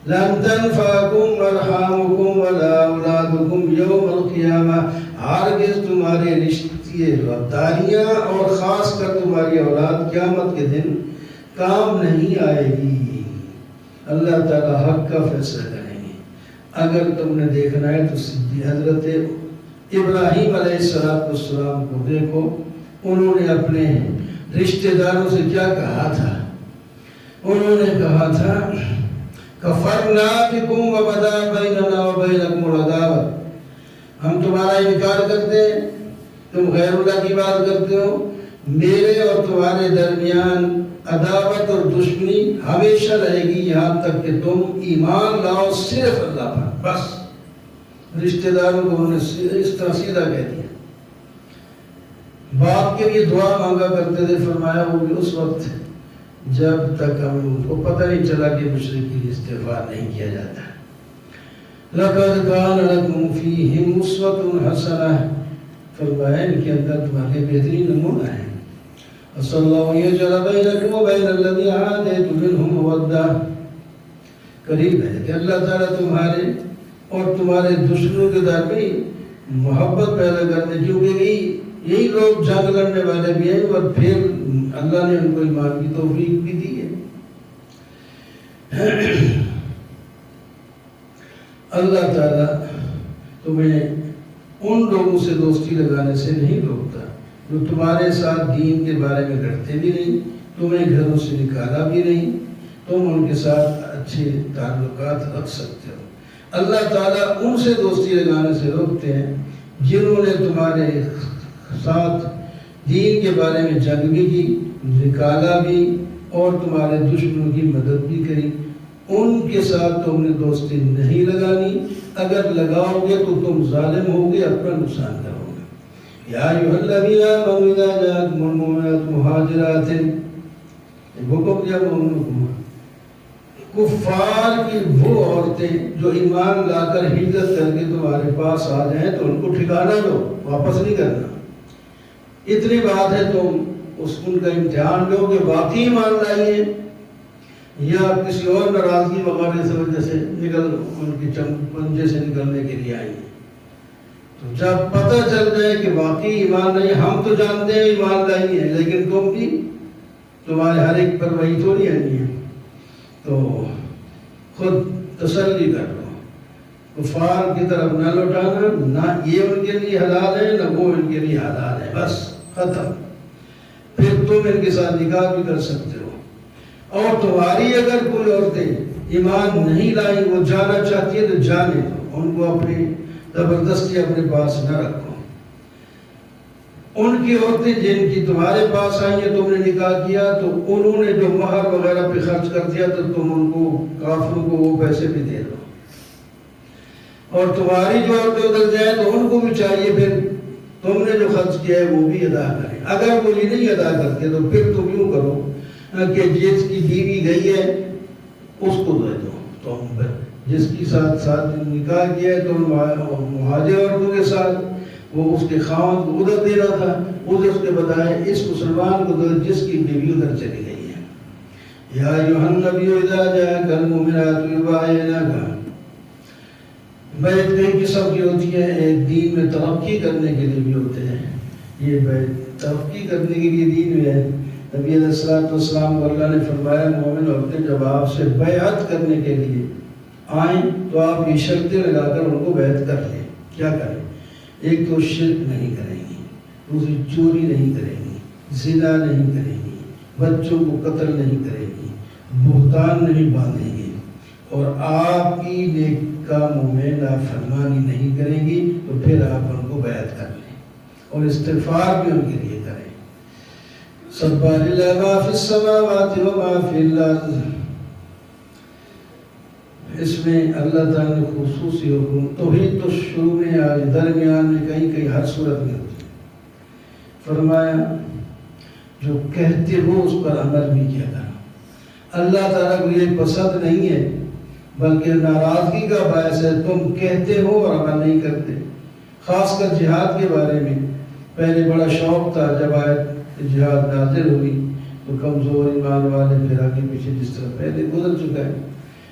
لن تنفعکم ارحامکم ولا اولادکم یوم القیامہ، ہرگز تمہارے رشتے رابطاریاں اور خاص کر تمہاری اولاد قیامت کے دن کام نہیں آئے گی. اللہ تعالیٰ حق کا فیصلہ کریں گے. اگر تم نے دیکھنا ہے تو حضرت ابراہیم علیہ السلام کو دیکھو، انہوں نے اپنے رشتہ داروں سے کیا کہا تھا؟ انہوں نے کہا تھا کفرنا بکم وبدا بیننا وبینکم العداوۃ، ہم تمہارا انکار کرتے ہیں، تم غیر اللہ کی بات کرتے ہو، میرے اور تمہارے درمیان عداوت اور دشمنی ہمیشہ رہے گی یہاں تک کہ تم ایمان لاؤ صرف اللہ پر. بس رشتہ داروں کو انہوں نے اس طرح سیدھا کہہ دیا. باپ کے لیے دعا مانگا کرتے تھے. فرمایا وہ بھی اس وقت جب تک ہم کو پتہ نہیں چلا کہ مشرک کی استغفار نہیں کیا جاتا. لَقَدْ كَانَ لَكُمْ فِيهِمْ أُسْوَةٌ حَسَنَةٌ. فرمایا ان کے اندر تمہارے بہترین نمونہ ہیں. صلی اللہ یجعل بینکم وبین الذین عادیتم منہم مودہ. قریب ہے کہ اللہ تعالیٰ تمہارے اور تمہارے دشمنوں کے درمیان محبت پیدا کر دے، کیونکہ یہی لوگ جنگ لڑنے والے بھی ہیں اور پھر اللہ نے ان کو ایمان کی توفیق بھی دی ہے. اللہ تعالیٰ تمہیں ان لوگوں سے دوستی لگانے سے نہیں روکتا جو تمہارے ساتھ دین کے بارے میں لڑتے بھی نہیں، تمہیں گھروں سے نکالا بھی نہیں، تم ان کے ساتھ اچھے تعلقات رکھ سکتے ہو. اللہ تعالیٰ ان سے دوستی لگانے سے روکتے ہیں جنہوں نے تمہارے ساتھ دین کے بارے میں جنگ بھی کی، نکالا بھی اور تمہارے دشمنوں کی مدد بھی کری. ان کے ساتھ تم نے دوستی نہیں لگانی. اگر لگاؤ گے تو تم ظالم ہوگے، اپنا نقصان کرو گے. یا ایھا الذین آمنوا اذا جاءکم المؤمنات مہاجرات. حکم دیا مومنوں کو کفار کی وہ عورتیں جو ایمان لا کر ہجرت کر کے تمہارے پاس آ جائیں تو ان کو ٹھکانہ دو، واپس نہیں کرنا. اتنی بات ہے تم ان کا امتحان لو کہ واقعی ایمان لائیے یا کسی اور ناراضگی وغیرہ سے وجہ سے ان کی پنجے سے نکلنے کے لیے آئیں. تو جب پتہ چل جائے کہ واقعی ایمان نہیں، ہم تو جانتے ہیں ایمان لائی ہے لیکن تم بھی، تمہارے ہر ایک پر وہی تھوڑی آنی ہے، تو خود تسلی کر لو. کفار کی طرف نہ لوٹانا، نہ یہ ان کے لیے حلال ہے نہ وہ ان کے لیے حلال ہے، بس ختم. پھر تم ان کے ساتھ نکاح بھی کر سکتے ہو. اور تمہاری اگر کوئی عورتیں ایمان نہیں لائی، وہ جانا چاہتی ہے تو جانے دو، ان کو اپنی زبردستی اپنے پاس نہ رکھو. ان کی عورتیں جن کی تمہارے پاس آئی ہیں، تم نے نکاح کیا تو انہوں نے جو مہر وغیرہ پہ خرچ کر دیا تو تم ان کو کافروں کو وہ پیسے بھی دے دو. اور تمہاری جو عورتیں ادھر جائیں تو ان کو بھی چاہیے پھر تم نے جو خرچ کیا ہے وہ بھی ادا کریں. اگر وہ یہ نہیں ادا کرتے تو پھر تم یوں کرو کہ جس کی بیوی گئی ہے اس کو دے دو. تم جس کی ساتھ نکاح کیا ہے تو مہاجر عورتوں کے ساتھ وہ اس کے خاوند کو ادھر دے رہا تھا، ادھر اس کے بتائے اس مسلمان کو دے جس کی بیوی ادھر چلی گئی ہے. یا ایھا النبی اذا جاءک المؤمنات یبایعنک. بیعت کئی قسم کی ہوتی ہے. ایک دین میں ترقی کرنے کے لیے بھی ہوتے ہیں. یہ بیعت ترقی کرنے کے لیے دین میں ہے. نبی علیہ السلام کو اللہ نے فرمایا مومن عورتیں جب آپ سے بیعت کرنے کے لیے آئیں تو آپ یہ شرطیں لگا کر ان کو بیعت کر لیں. کیا کریں؟ ایک تو شرک نہیں کریں گی، دوسری چوری نہیں کریں گی، زنا نہیں کریں گی، بچوں کو قتل نہیں کریں گی، بہتان نہیں باندھیں گی، اور آپ کی نیک کاموں میں نافرمانی نہیں کریں گی. تو پھر آپ ان کو بیعت کر لیں اور استغفار بھی ان کے لیے کریں. سبح للہ ما فی السماوات و ما فی الارض. اس میں اللہ تعالیٰ نے خصوصی حکم توحید تو شروع میں آج درمیان میں کہیں ہر صورت میں ہوتی ہے. فرمایا جو کہتے ہو اس پر عمل بھی کیا کرو. اللہ تعالیٰ کو یہ پسند نہیں ہے بلکہ ناراضگی کا باعث ہے تم کہتے ہو اور عمل نہیں کرتے. خاص کر جہاد کے بارے میں پہلے بڑا شوق تھا، جب آیت جہاد نازل ہوئی تو کمزور ایمان والے پھر آگے پیچھے جس طرح پہلے گزر چکا ہے.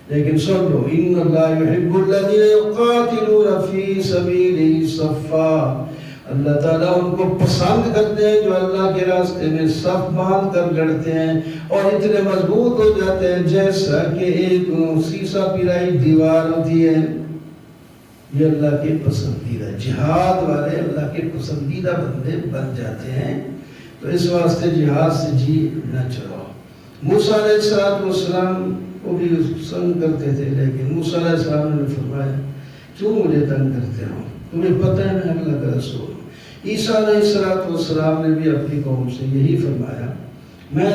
لیکن سن لو ان اللہ یحب الذین یقاتلون فی سبیلہ صفا. اللہ تعالیٰ ان کو پسند کرتے ہیں جو اللہ کے راستے میں صف باندھ کر لڑتے ہیں اور اتنے مضبوط ہو جاتے ہیں جیسا کہ ایک سیسا پیرائی دیوار ہوتی ہے. یہ اللہ کے پسندیدہ جہاد والے اللہ کے پسندیدہ بندے بن جاتے ہیں. تو اس واسطے جہاد سے جی نہ چڑھاؤ. موسیٰ علیہ السلام وہ بھی سنگ کرتے تھے، لیکن موسیٰ علیہ السلام نے فرمایا کیوں مجھے تنگ کرتے ہو، تمہیں پتہ ہے میں اللہ کا رسول ہوں. عیسیٰ علیہ السلام نے بھی اپنی قوم سے یہی فرمایا میں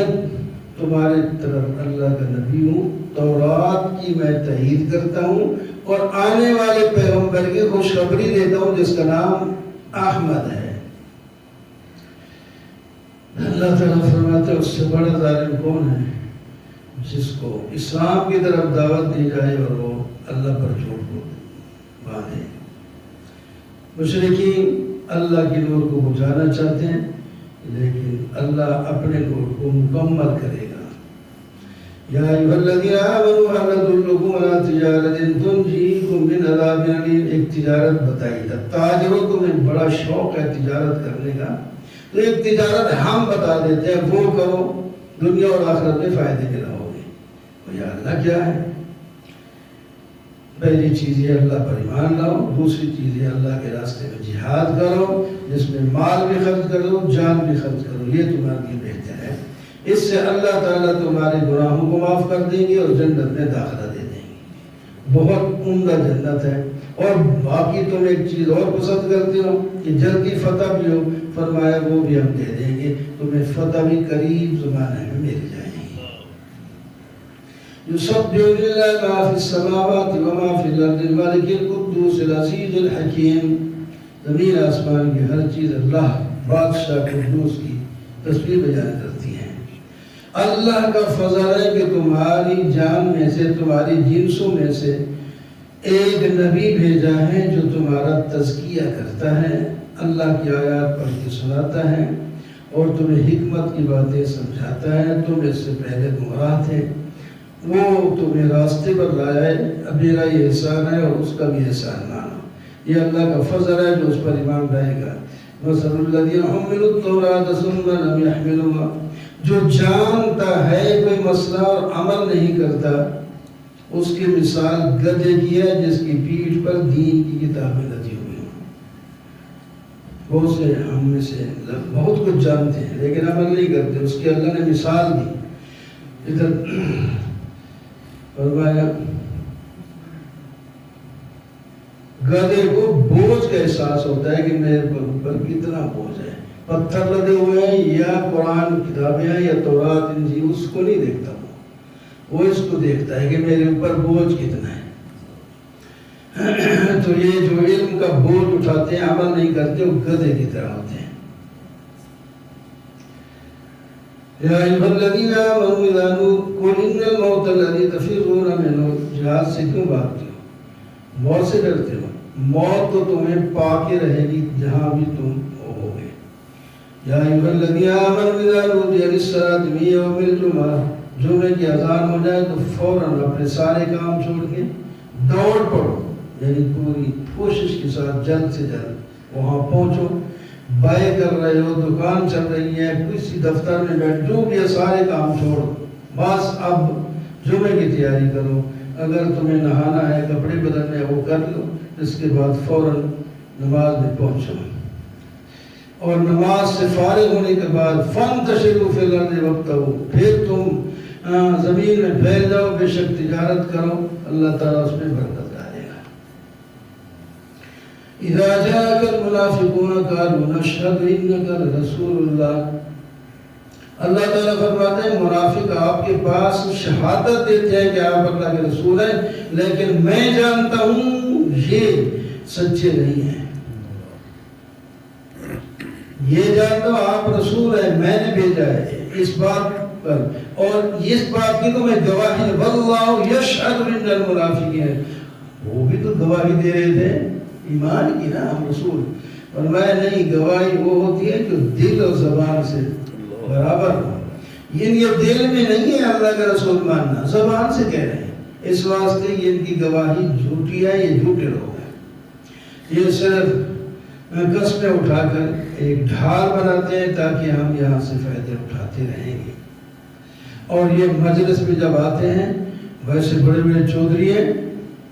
تمہارے طرف اللہ کا نبی ہوں، تورات کی میں تائید کرتا ہوں اور آنے والے پیغمبر کی خوشخبری دیتا ہوں جس کا نام احمد ہے۔ اللہ تعالیٰ فرماتے ہیں اس سے بڑا ظالم کون ہے جس کو اسلام کی طرف دعوت دی جائے اور وہ اللہ پر جھوٹ کو باندھے۔ مشرکین اللہ کے نور کو بجھانا چاہتے ہیں لیکن اللہ اپنے نور کو مکمل کرے گا۔ یا ایھا الذین آمنوا هل ادلکم علی تجارۃ تنجیکم من عذاب الیم۔ ایک تجارت بتائی جا، تاجروں کو میں بڑا شوق ہے تجارت کرنے کا، تو ایک تجارت ہم بتا دیتے ہیں وہ کرو، دنیا اور آخرت میں فائدے کے رہو گے۔ تو یا اللہ کیا ہے؟ پہلی چیز یہ اللہ پر ایمان لاؤ، دوسری چیز یہ اللہ کے راستے میں جہاد کرو جس میں مال بھی خرچ کرو، جان بھی خرچ کرو، یہ تمہارے لیے بہتر ہے۔ اس سے اللہ تعالیٰ تمہارے گناہوں کو معاف کر دیں گے اور جنت میں داخلہ دے دیں گے۔ بہت عمدہ جنت ہے۔ اور باقی تم ایک چیز اور پسند کرتے ہو کہ جلدی فتح بھی ہو، فرمایا وہ بھی ہم دے دیں گے، تمہیں فتح بھی قریب زمانے میں مل جائے گی۔ یسبح للہ ما فی السماوات وما فی الارض الملک القدوس العزیز الحکیم۔ زمین آسمان کی ہر چیز اللہ بادشاہ قدوس کی تسبیح بیان کرتی ہے۔ اللہ کا فضل ہے کہ تمہاری جان میں سے، تمہاری جنسوں میں سے ایک نبی بھیجا ہے جو تمہارا تزکیہ کرتا ہے، اللہ کی آیات پڑھ کے سناتا ہے اور تمہیں حکمت کی باتیں سمجھاتا ہے۔ تم اس سے پہلے گمراہ تھے، وہ تمہیں راستے پر لایا ہے۔ اب میرا یہ احسان ہے اور اس کا بھی احسان مانو۔ یہ اللہ کا فضل ہے جو اس پر ایمان لائے گا۔ مثل الذین حملوا التوراۃ ثم لم یحملوها، جو جانتا ہے کوئی مسئلہ اور عمل نہیں کرتا، اس کی مثال گدھے کی ہے جس کی پیٹھ پر دین کی کتابیں لدی ہوئی ہوں۔ بہت سے ہم میں سے بہت کچھ جانتے ہیں لیکن عمل نہیں کرتے، اس کی اللہ نے مثال دی۔ ادھر فرمایا گدھے کو بوجھ کا احساس ہوتا ہے کہ میرے پر کتنا بوجھ ہے، پتھر لدے ہوئے ہیں یا قرآن کتابیں ہیں یا تورات انجیل، اس کو نہیں دیکھتا وہ اس کو دیکھتا ہے کہ میرے اوپر بوجھ کتنا ہے۔ تو یہ جو علم کا بوجھ اٹھاتے ہیں عمل نہیں کرتے، وہ گدھے کی طرح ہوتے ہیں۔ یا ایھا الذین آمنوا اذا قل ان الموت الذی تفرون منہ، جہاد سے کیوں بھاگتے ہو؟ موت سے ڈرتے ہو؟ موت تو تمہیں پا کے رہے گی جہاں بھی تم ہوگے۔ یا ایھا الذین آمنوا اذا نودی للصلاۃ من یوم الجمعہ، جمعے کی اذان ہو جائے تو فوراً اپنے سارے کام چھوڑ کے دوڑ پڑو، یعنی پوری کوشش کے ساتھ جلد سے جلد وہاں پہنچو۔ بائے کر رہے ہو، دکان چل رہی ہے، کسی دفتر میں بیٹھ، جو بھی ہے سارے کام چھوڑو، بس اب جمعے کی تیاری کرو۔ اگر تمہیں نہانا ہے، کپڑے بدلنے ہیں، وہ کر لو، اس کے بعد فوراً نماز میں پہنچو۔ اور نماز سے فارغ ہونے کے بعد فانتشروا فی الارض وابتغوا، پھر تم زمین میں پھیل جاؤ، بے شک تجارت کرو، اللہ تعالیٰ اس میں برکت ڈالے گا۔ اذا جاءك المنافقون قالوا نشهد انك لرسول اللہ، اللہ تعالیٰ فرماتے ہیں منافق آپ کے پاس شہادت دیتے ہیں کہ آپ اللہ کے رسول ہیں، لیکن میں جانتا ہوں یہ سچے نہیں ہیں۔ یہ جانتا ہوں آپ رسول ہیں، میں نے بھیجا ہے اس بات پر، اور اس بات کی تو میں گواہی، واللہ یشہد ان المنافقین، وہ بھی تو گواہی دے رہے تھے ایمان کی نا ہم رسول، اور میں نہیں، گواہی وہ ہوتی ہے جو دل اور زبان سے برابر ہو۔ یہ دل میں نہیں ہے اللہ کا رسول ماننا، زبان سے کہہ رہے ہیں، اس واسطے یہ ان کی گواہی جھوٹی ہے، یہ جھوٹے لوگ ہیں۔ یہ صرف قسمیں اٹھا کر ایک ڈھال بناتے ہیں تاکہ ہم یہاں سے فائدے اٹھاتے رہیں گے۔ اور یہ مجلس میں جب آتے ہیں ویسے بڑے بڑے چودھری ہیں،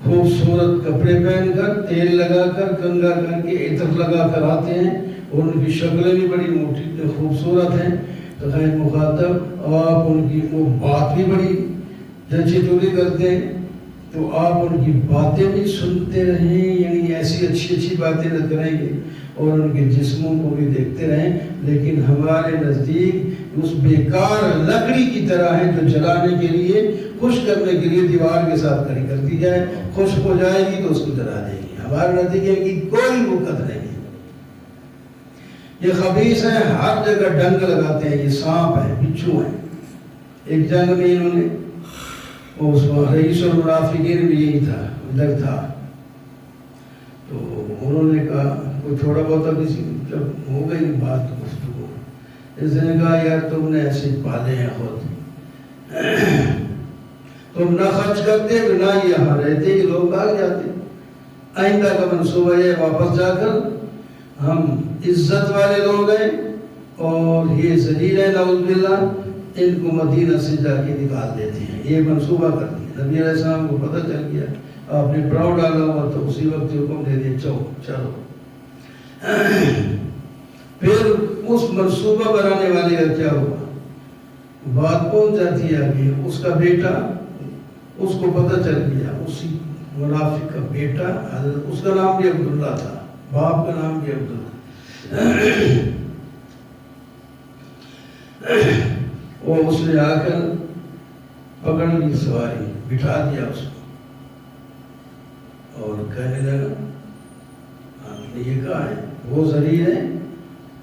خوبصورت کپڑے پہن کر، تیل لگا کر، کنگا کر کے، عطر لگا کر آتے ہیں، اور ان کی شکلیں بھی بڑی موٹی خوبصورت ہیں، تو خیر مخاطب آپ ان کی وہ بات بھی بڑی جچی ٹولی کرتے ہیں، تو آپ ان کی باتیں بھی سنتے رہیں، یعنی ایسی اچھی اچھی باتیں نہ کریں گے، اور ان کے جسموں کو بھی دیکھتے رہیں، لیکن ہمارے نزدیک اس بیکار لکڑی کی طرح ہیں جو جلانے کے لیے، خشک کرنے کے لیے دیوار کے ساتھ کھڑی کر دی جائے، خشک ہو جائے گی تو اس کو جلا دے گی. ہمارے نتیجے کی کوئی وقت نہیں. یہ خبیث ہیں، ہر جگہ ڈنگ لگاتے ہیں. یہ سانپ ہیں، بچھو ہیں. ایک جنگ میں انہوں نے اس رئیس المنافقین بھی یہی تھا، ادھر تھا، تو انہوں نے کہا کوئی تھوڑا بہت کسی جب ہو گئی بات گفتگو، اس نے کہا یار تم نے ایسے پالے ہیں خود، تم نہ خرچ کرتے نہ یہاں رہتے کہ لوگ بھاگ جاتے. آئندہ کا منصوبہ ہے واپس جا کر ہم عزت والے لوگ ہیں اور یہ ذلیل ہے نعوذ باللہ، ان کو مدینہ سے جا کے نکال دیتے ہیں. یہ منصوبہ کر دیا. نبی علیہ السلام کو پتہ چل گیا، آپ نے پراؤ ڈالا ہوا تو اسی وقت حکم دے دیا چلو. پھر اس منصوبہ بنانے والے کا کیا ہوا؟ بات پہنچ جاتی ہے آگے. اس کا بیٹا، اس کو پتہ چل گیا، اسی منافق کا بیٹا حضرت، اس کا نام بھی عبداللہ تھا، باپ کا نام بھی عبداللہ. وہ اس نے آ کر پکڑ لی سواری، بٹھا دیا اس کو اور کہنے لگا آپ نے یہ کہا ہے وہ ذلیل ہے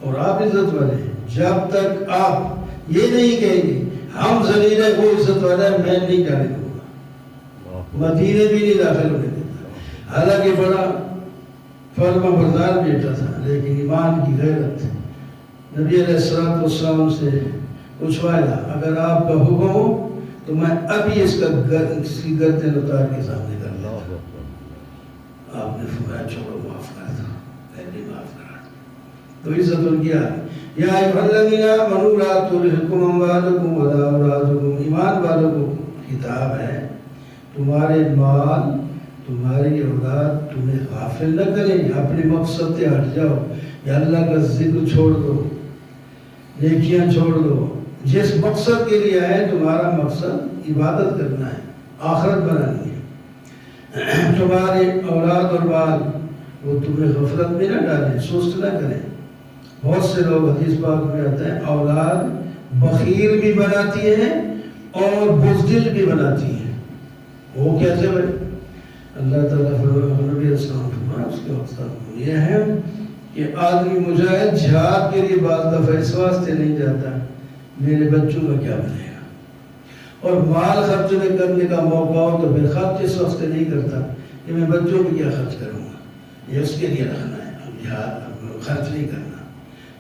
اور آپ عزت والے ہیں. جب تک آپ یہ نہیں کہیں گے ہم ذلیل ہیں وہ عزت والا ہے، میں نہیں جانے دوں گا. مدینے بھی نہیں داخل ہونے دیتا. حالانکہ بڑا فرما بردار بیٹا تھا لیکن ایمان کی غیرت. نبی علیہ السلام سے پوچھوایا اگر آپ کا حکم ہو تو میں ابھی اس کا گردن اتار کے سامنے کر لوں. آپ نے فرمایا چھوڑو معاف کر دو، پہلے معاف کرا دو. تو عزت ان کی آ یا ایھا الذین آمنوا لا تلھکم اموالکم ولا اولادکم. ایمان والوں کو کتاب ہے تمہارے مال تمہاری اولاد تمہیں غافل نہ کریں. اپنے مقصد سے ہٹ جاؤ یا اللہ کا ذکر چھوڑ دو، نیکیاں چھوڑ دو. جس مقصد کے لیے آئے تمہارا مقصد عبادت کرنا ہے، آخرت بنانی ہے. تمہارے اولاد اور مال وہ تمہیں غفلت میں نہ ڈالیں، سست نہ کریں. بہت سے لوگ حدیث پاک میں آتے ہیں اولاد بخیل بھی بناتی ہے اور بزدل بھی بناتی ہے. وہ کیسے بھائی؟ اللہ تعالیٰ نبی السلام فرمایا اس کے مقصد یہ ہے کہ آدمی مجاہد جہاد کے لیے بعض دفعہ اس واسطے نہیں جاتا میرے بچوں کا کیا بنے گا، اور مال خرچ میں کرنے کا موقع ہو تو پھر خرچ اس وقت نہیں کرتا کہ میں بچوں پہ کیا خرچ کروں گا، یہ اس کے لیے رکھنا ہے، جہاد خرچ نہیں کرنا.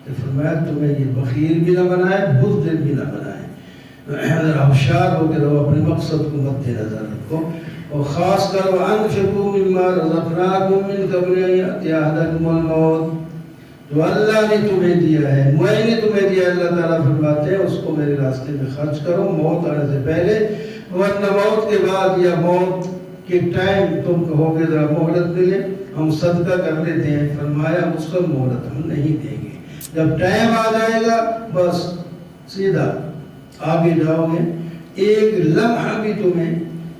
تو فرمایا تمہیں یہ بخیل بھی نہ بنائے، بزدل بھی نہ بنائے. ہوشیار ہو کے رہو، اپنے مقصد کو مد نظر رکھو. اور خاص کر وَأَنفِقُوا مِمَّا رَزَقْنَاكُم مِّن قَبْلِ أَن يَأْتِيَ أَحَدَكُمُ الْمَوْتُ. جو اللہ نے تمہیں دیا ہے، میں نے تمہیں دیا، اللہ تعالیٰ فرماتے ہیں اس کو میرے راستے میں خرچ کرو موت آنے سے پہلے، ورنہ موت کے بعد یا موت کے ٹائم تم کہو گے ذرا مہلت ملے، ہم صدقہ کر لیتے ہیں. فرمایا اس کو مہلت ہم نہیں دیں گے. جب ٹائم آ جائے گا بس سیدھا آگے جاؤ گے، ایک لمحہ بھی تمہیں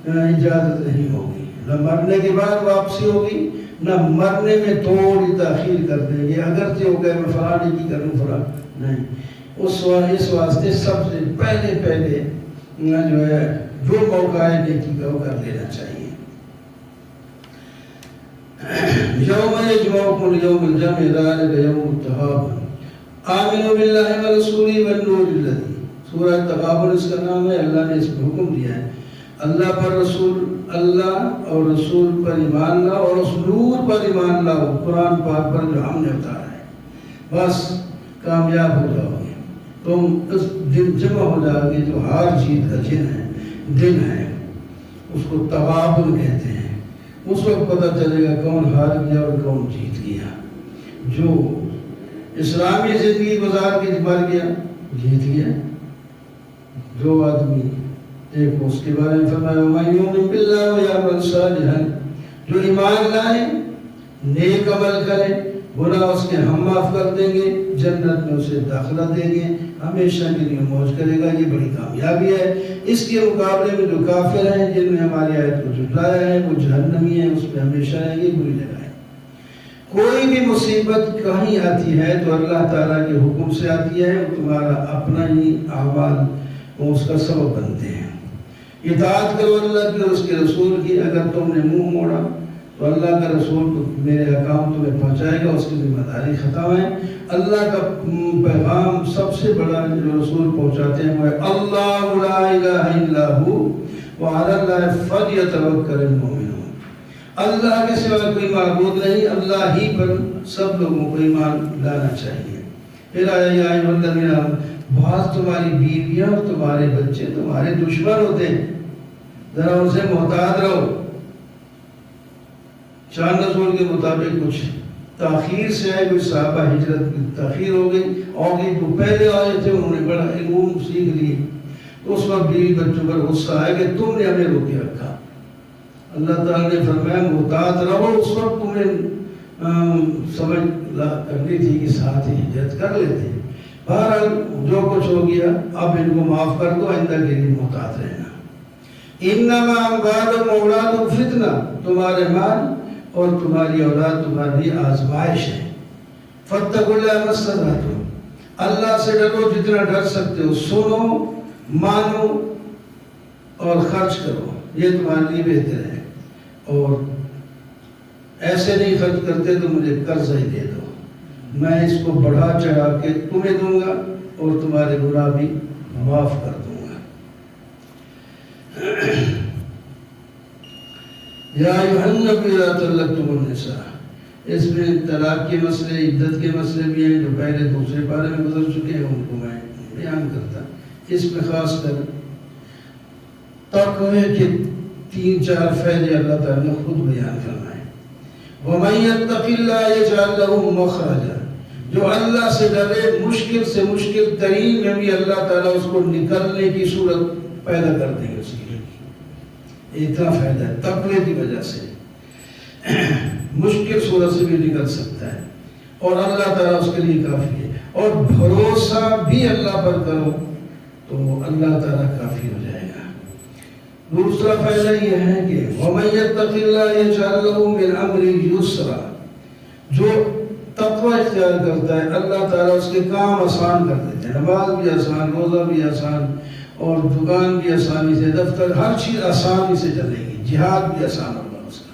اجازت نہیں ہوگی. نہ مرنے کے بعد واپسی ہوگی، نہ مرنے میں تھوڑی تاخیر کر دیں گے. اگرچہ ہو گئے میں فلاں کی کروں فلاں نہیں. اس واسطے سب سے پہلے جو ہے جو موقع ہے نیکی کا وہ کر لینا چاہیے. یوم یجمعکم لیوم الجمع ذلک یوم التغابن آمنوا باللہ ورسولہ والنور الذی. سورہ تغابن اس کا نام ہے. اللہ نے اس کو حکم دیا ہے اللہ پر رسول، اللہ اور رسول پر ایمان لاؤ اور اس نور پر ایمان لاؤ، قرآن پاک پر جو ہم نے اتارا ہے. بس کامیاب ہو جاؤ گے. تم اس دن جمع ہو جاؤ گے جو ہار جیت کا دن ہے. اس کو تغابن کہتے ہیں. اس وقت پتہ چلے گا کون ہار گیا اور کون جیت گیا. جو اسلامی زندگی گزار کے مر گیا جیت گیا. جو آدمی دیکھو اس کے بارے میں فرمایا وَمَن يُؤْمِن بِاللَّهِ وَيَعْمَلْ صَالِحًا. جو ایمان لائے، نیک عمل کرے، گناہ اس کے ہم معاف کر دیں گے، جنت میں اسے داخلہ دیں گے، ہمیشہ کے لیے موج کرے گا. یہ بڑی کامیابی ہے. اس کے مقابلے میں جو کافر ہیں جن نے ہماری آیت کو جھٹلایا ہے وہ جہنمی ہیں، اس میں ہمیشہ رہیں گے، بری جگہ ہے. کوئی بھی مصیبت کہیں آتی ہے تو اللہ تعالیٰ کے حکم سے آتی ہے، تمہارا اپنا ہی اعمال وہ اس کا سبب بنتے ہیں۔ اطاعت کرو اللہ کی اور اس کے رسول کی، اگر تم نے منہ موڑا تو اللہ کا رسول میرے احکام تمہیں پہنچائے گا، اس کی ذمہ داری ختم ہے۔ اللہ کا پیغام سب سے بڑا جو رسول پہنچاتے ہیں وہ ہے اللہ لا الہ الا ہو وعلی اللہ فلیتوکل المؤمنون۔ اللہ کے سوا کوئی معبود نہیں، اللہ ہی پر سب لوگوں کو ایمان لانا چاہیے۔ پھر آیا یا ایھا الذین آمنوا، بعض تمہاری بیویاں اور تمہارے بچے تمہارے دشمن ہوتے ہیں، ذرا ان سے محتاط رہو۔ شان نزول کے مطابق کچھ تاخیر سے آئے، کوئی صحابہ ہجرت کی تاخیر ہو گئی اور جو پہلے آئے تھے انہوں نے بڑا علوم سیکھ لیے، تو اس وقت بیوی بچوں پر غصہ آئے کہ تم نے ہمیں روکے رکھا۔ اللہ تعالیٰ نے فرمایا محتاط رہو، اس وقت تمہیں سمجھ کرنی تھی کہ ساتھ ہی ہجرت کر لیتے۔ بہرحال جو کچھ ہو گیا اب ان کو معاف کر دو، آئندہ کے لیے محتاط رہنا۔ انما اموالکم واولادکم فتنہ، تمہارے مال اور تمہاری اولاد تمہاری آزمائش ہے۔ فاتقوا اللہ ما استطعتم، اللہ سے ڈرو جتنا ڈر سکتے ہو، سنو مانو اور خرچ کرو، یہ تمہارے لیے بہتر ہے۔ اور ایسے نہیں خرچ کرتے تو مجھے قرض ہی دے دو، میں اس کو بڑھا چڑھا کے تمہیں دوں گا اور تمہارے گناہ بھی معاف کر دوں گا۔ یا ایھا النبی اذا طلقتم النساء، اس میں طلاق کے مسئلے، عدت کے مسئلے بھی ہیں جو پہلے دوسرے پارے میں گزر چکے ہیں، ان کو میں بیان کرتا۔ اس میں خاص کر تقوی کے 3-4 فائدے اللہ تعالیٰ نے خود بیان فرمائے۔ وَمَن يَتَّقِ اللَّهَ يَجْعَل لَّهُ مَخْرَجًا، جو اللہ سے ڈرے مشکل سے مشکل ترین میں بھی اللہ تعالیٰ اس کو نکلنے کی صورت پیدا کر دیں گے اس کے لیے۔ اتنا فائدہ ہے تقوی کی وجہ سے، مشکل صورت سے بھی نکل سکتا ہے اور اللہ تعالیٰ اس کے لیے کافی ہے۔ اور بھروسہ بھی اللہ پر کرو تو اللہ تعالیٰ کافی ہو جائے گا۔ دوسرا فائدہ یہ ہے کہ وَمَن يَتَّقِ اللَّهَ يَجْعَل لَّهُ مِنْ أَمْرِهِ يُسْرًا، جو تقوی اختیار کرتا ہے اللہ تعالیٰ اس کے کام آسان کر دیتے ہیں، نماز بھی آسان، روزہ بھی آسان، اور دکان بھی آسانی سے، دفتر ہر چیز آسانی سے چلے گی، جہاد بھی آسان ہوگا اس کا۔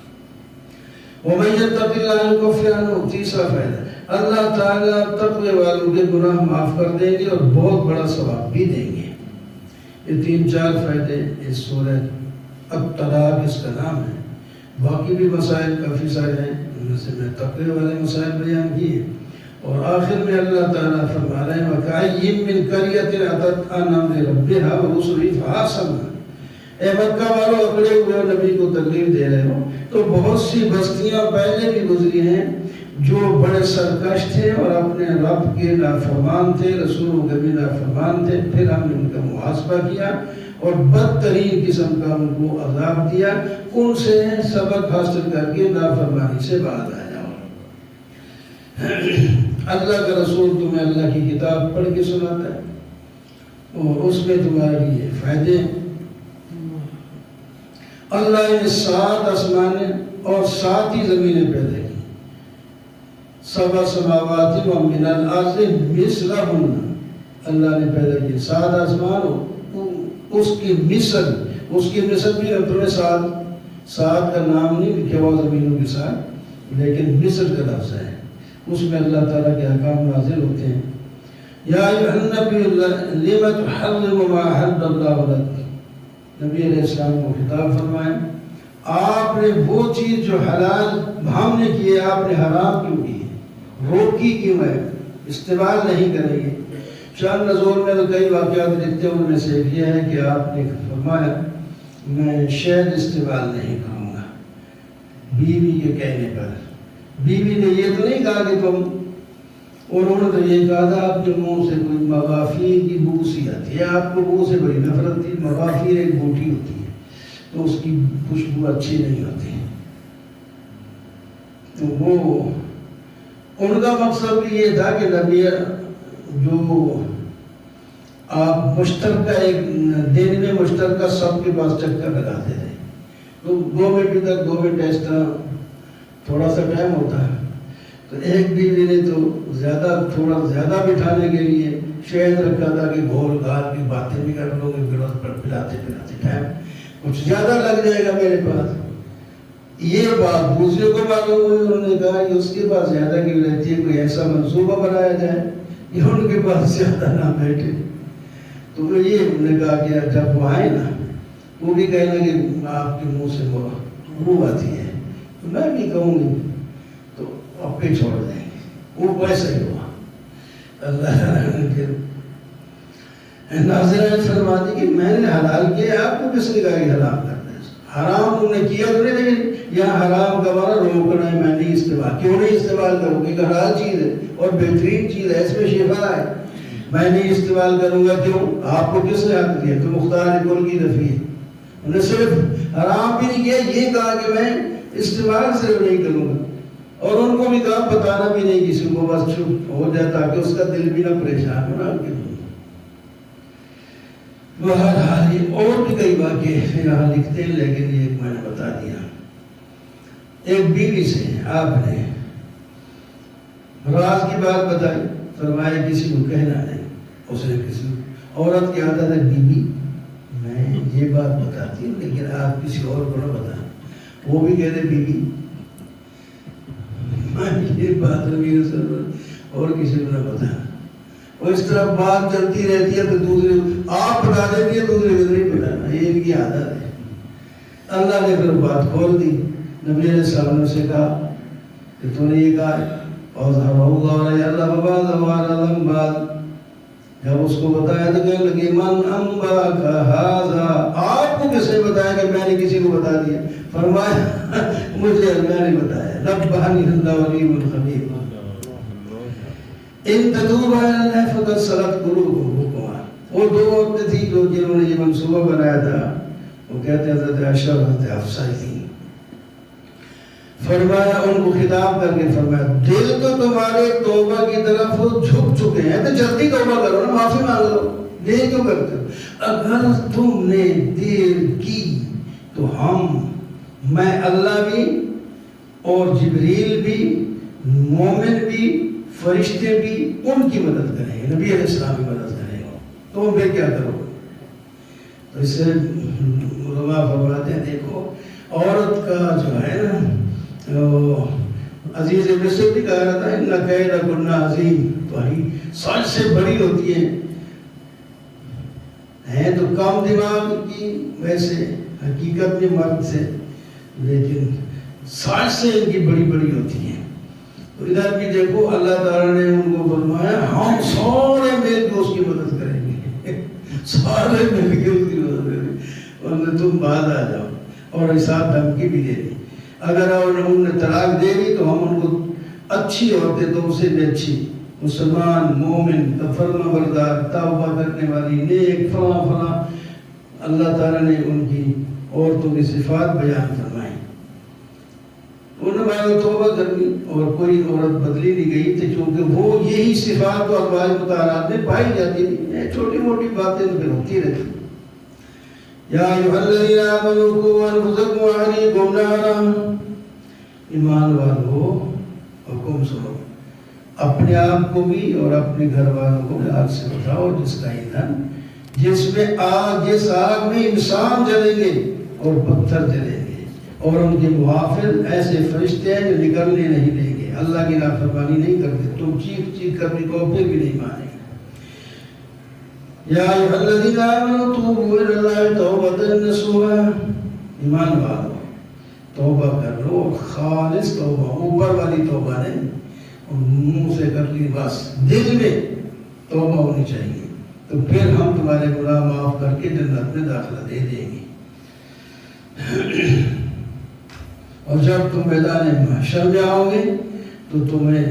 وَمَن يَتَّقِ اللَّهَ يُكَفِّرْ عَنْهُ، تیسرا فائدہ اللہ تعالیٰ تقوی والوں کے گناہ معاف کر دیں گے اور بہت بڑا ثواب بھی دیں گے۔ یہ 3-4 فائدے اس سورہ الطلاق اس کا نام ہے۔ باقی بھی مسائل کافی سارے ہیں، ان میں سے میں تقوی والے مسائل بیان کیے، اور آخر میں اللہ تعالیٰ فرما رہے ہیں وَكَأَيِّن مِّن قَرْيَةٍ عَتَتْ عَنْ أَمْرِ رَبِّهَا وَرُسُلِهِ فَعَصَوْهَا، اے مکہ والو اکڑے ہوئے نبی کو تکلیف دے رہے ہو، تو بہت سی بستیاں پہلے بھی گزری ہیں جو بڑے سرکش تھے اور اپنے رب کے نافرمان تھے، رسولوں کے بھی نافرمان تھے، پھر ہم نے ان کا محاسبہ کیا اور بدترین قسم کا ان کو عذاب دیا۔ ان سے سبق حاصل کر کے نافرمانی سے باز آ جاؤ۔ اللہ کا رسول تمہیں اللہ کی کتاب پڑھ کے سناتا ہے اور اس میں تمہارے لیے فائدے ہیں۔ اللہ نے 7 آسمانیں اور 7 ہی زمینیں پیدا کی، 7 سماوات و من الارض مثلہن، اللہ نے پیدا کی 7 آسمان اس کی مثل بھی تمہیں 7 کا نام نہیں لکھا ہوا زمینوں کے ساتھ، لیکن مثل کا لفظ ہے، اس میں اللہ تعالیٰ کے احکام نازل ہوتے ہیں۔ یا ایھا النبی لم تحرم ما احل اللہ لک، نبی علیہ السلام کو خطاب فرمائے آپ نے وہ چیز جو حلال ہم نے کی ہے آپ نے حرام کیوں کی ہے، روکی کیوں ہے، استعمال نہیں کریں گے۔ شان نزول میں تو کئی واقعات لکھتے ہیں، ان میں سے ایک یہ ہے کہ آپ نے فرمایا میں شہد استعمال نہیں کروں گا، بیوی کے کہنے پر۔ بیوی نے یہ تو نہیں کہا کہ تم، انہوں نے تو یہ کہا تھا آپ کے منہ سے کوئی مغافیر کی بو سی آتی ہے، آپ کو بو سے بڑی نفرت تھی، مغافیر ایک بوٹی ہوتی ہے تو اس کی خوشبو اچھی نہیں ہوتی، تو وہ ان کا مقصد بھی یہ تھا کہ نبی جو آپ مشترکہ ایک دن میں مشترکہ سب کے پاس چکر لگاتے تھے، تو 2 منٹ تک 2 منٹ اس طرح تھوڑا سا ٹائم ہوتا ہے، تو ایک بیوی نے تو تھوڑا زیادہ بٹھانے کے لیے شہد رکھا تھا کہ گھول گھال کی باتیں بھی کر لو گے، پھر پلاتے ٹائم کچھ زیادہ لگ جائے گا میرے پاس. یہ بات دوسرے کو معلوم ہوئی، انہوں نے کہا کہ اس کے پاس زیادہ کیوں رہتی ہے، کوئی ایسا منصوبہ بنایا جائے کہ ان کے پاس زیادہ نہ بیٹھے. تو یہ انہوں نے کہا کہ جب وہ آئے نا، وہ بھی کہنے کہ آپ کے منہ سے بو آتی ہے، تو میں بھی کہوں گی تو آپ پہ چھوڑ دیں گے. وہ ویسا ہی ہوا. اللہ ناظرین فرماتی کہ میں نے حلال کیا، آپ کو کس نے کہا کہ حرام کرنا ہے؟ حرام تم نے کیا تو نہیں، لیکن یہاں حرام کا معنی روکنا ہے. میں نہیں استعمال، کیوں نہیں استعمال کروں گی؟ حلال چیز ہے اور بہترین چیز ہے، اس میں شفا ہے. میں نہیں استعمال کروں گا، کیوں؟ آپ کو کس نے حق دیا؟ تو مختار کل کی نفی ہے. انہوں نے صرف حرام بھی نہیں کیا، یہ کہا کہ میں استعمال صرف نہیں کروں گا. اور ان کو بھی کہا بتانا بھی نہیں کسی کو، بس چپ ہو جائے تاکہ اس کا دل بھی نہ پریشان ہو. بہرحال یہ اور بھی کئی واقعے یہاں لکھتے ہیں، لیکن یہ میں نے بتا دیا. ایک بیوی سے آپ نے راز کی بات بتائی، فرمایا کسی کو کہنا نہیں. اس نے کسی عورت کی عادت ہے، بیوی میں یہ بات بتاتی ہوں لیکن آپ کسی اور کو نہ بتانا. وہ بھی کہتے بیوی یہ بات اور کسی کو نہ بتانا. اور اس طرح بات چلتی رہتی ہے، تو دوسرے آپ بتا دیتی ہے، دوسرے کو نہیں بتانا. یہ ان کی عادت ہے. اللہ نے پھر بات کھول دی. نبی علیہ السلام سے کہا کہ تو نے یہ کہا اور اللہ بابا جب اس کو بتایا تو کہنے لگے من انباک ھذا، آپ کو کس نے بتایا کہ میں نے کسی کو بتا دیا؟ فرمایا مجھے اللہ نے بتایا. نبہنی اللہ علیم الخبیر. ان تتوبا الی اللہ فقد صغت قلوبکما. وہ دو عورتیں تھیں جو جنہوں نے یہ منصوبہ بنایا تھا. وہ کہتے حضرت عائشہ حضرت حفصہ تھیں. فرمایا ان کو خطاب کر کے فرمایا دل تو تمہارے توبہ کی طرف جھک چکے ہیں، تو جلدی توبہ کرو نا، معافی مانگ لو. دیر کیوں کرتے ہو؟ اگر تم نے دیر کی تو میں اللہ بھی اور جبریل بھی، مومن بھی، فرشتے بھی ان کی مدد کریں گے، نبی علیہ السلام کی مدد کریں گے. تم پھر کیا کرو؟ تو اس سے علماء فرماتے ہیں دیکھو عورت کا جو ہے نا، عزیز مصر بھی کہا رہا تھا ان کید کن عظیم، تو سچ سے بڑی ہوتی ہیں تو کم دماغ کی ویسے حقیقت میں مرد سے، لیکن سچ سے ان کی بڑی بڑی ہوتی ہیں. تو ادھر بھی دیکھو اللہ تعالیٰ نے ان کو فرمایا ہم سارے مل کے اس کی مدد کریں گے، سارے مل کے اس کی مدد کریں گے، ورنہ تم بعد آ جاؤ. اور حساب دھمکی بھی دے دی. اگر انہوں نے طلاق دے دی تو ہم ان کو اچھی عورتیں، تو اسے بھی اچھی مسلمان، مومن، فرما بردار، توبہ کرنے والی، نیک، فلاں فلاں. اللہ تعالیٰ نے ان کی عورتوں کی صفات بیان فرمائی. انہوں نے توبہ کرنی اور کوئی عورت بدلی نہیں گئی تھی، کیونکہ وہ یہی صفات و افعال مطالعات میں پائی جاتی تھی. چھوٹی موٹی باتیں پھر ہوتی رہتی. یا ایھا الذین آمنوا قوا انفسکم واہلیکم نارا. ایمان والو حکم سنو، اپنے آپ کو بھی اور اپنے گھر والوں کو آگ سے بچاؤ جس کا ایندھن، جس آگ میں انسان جلیں گے اور پتھر جلیں گے، اور ان کے محافظ ایسے فرشتے ہیں جو نکلنے نہیں دیں گے. اللہ کی نافرمانی نہیں کرتے. تم چیخ چیخ کر بھی کہو پھر بھی نہیں مانیں گے. یا ایھا الذین آمنوا توبوا الی اللہ توبۃ نصوحا. ایمان والو توبہ کر لو، خالص توبہ، اوپر والی توبہ نہیں منہ سے کر لی بس، دل میں توبہ ہونی چاہیے. تو پھر ہم تمہارے گناہ معاف کر کے جنت میں داخلہ دے دیں گے. اور جب تم میدان محشر میں آؤ گے تو تمہیں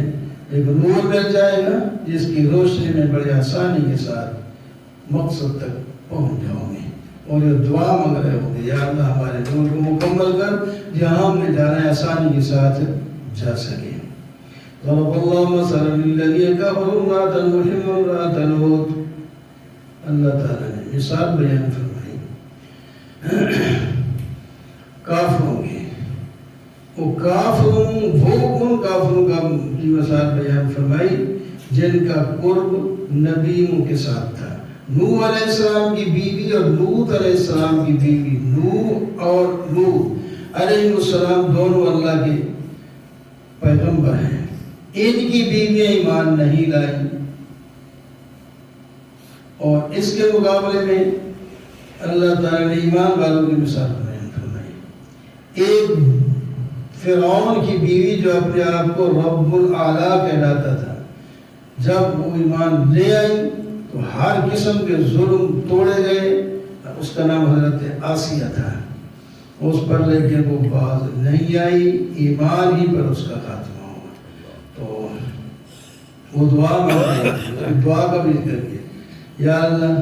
ایک نور مل جائے گا جس کی روشنی میں بڑی آسانی کے ساتھ مقصد تک پہنچ جاؤ گے. اور یہ دعا مانگ رہے ہوں گے یا اللہ ہمارے نور کو مکمل کر جہاں ہم نے جانا ہے آسانی کے ساتھ جا سکے. ضرب اللہ مثلا للذین کفروا امرأة نوح وامرأة لوط. اللہ تعالیٰ نے مثال بیان فرمائی کافروں کی، وہ کافروں وہ ان کافروں کا کی مثال بیان فرمائی جن کا قرب نبیوں کے ساتھ تھا. نوح علیہ السلام کی بیوی اور لوط علیہ السلام کی بیوی. نوح اور لوط علیہ السلام دونوں اللہ کے پیغمبر ہیں. ان کی بیویاں ایمان نہیں لائی اور اس کے مقابلے میں اللہ تعالیٰ نے ایمان والوں کی مثال بیان فرمائی. ایک فرعون کی بیوی جو اپنے آپ کو رب الاعلیٰ کہلاتا تھا، جب وہ ایمان لے آئی تو ہر قسم کے ظلم توڑے گئے. اس کا نام حضرت آسیہ تھا. اس پر لیکن وہ باز نہیں آئی، ایمان ہی پر اس کا خاتمہ ہوا. تو وہ دعا میں دعا کا بھی ذکر کیا، یا اللہ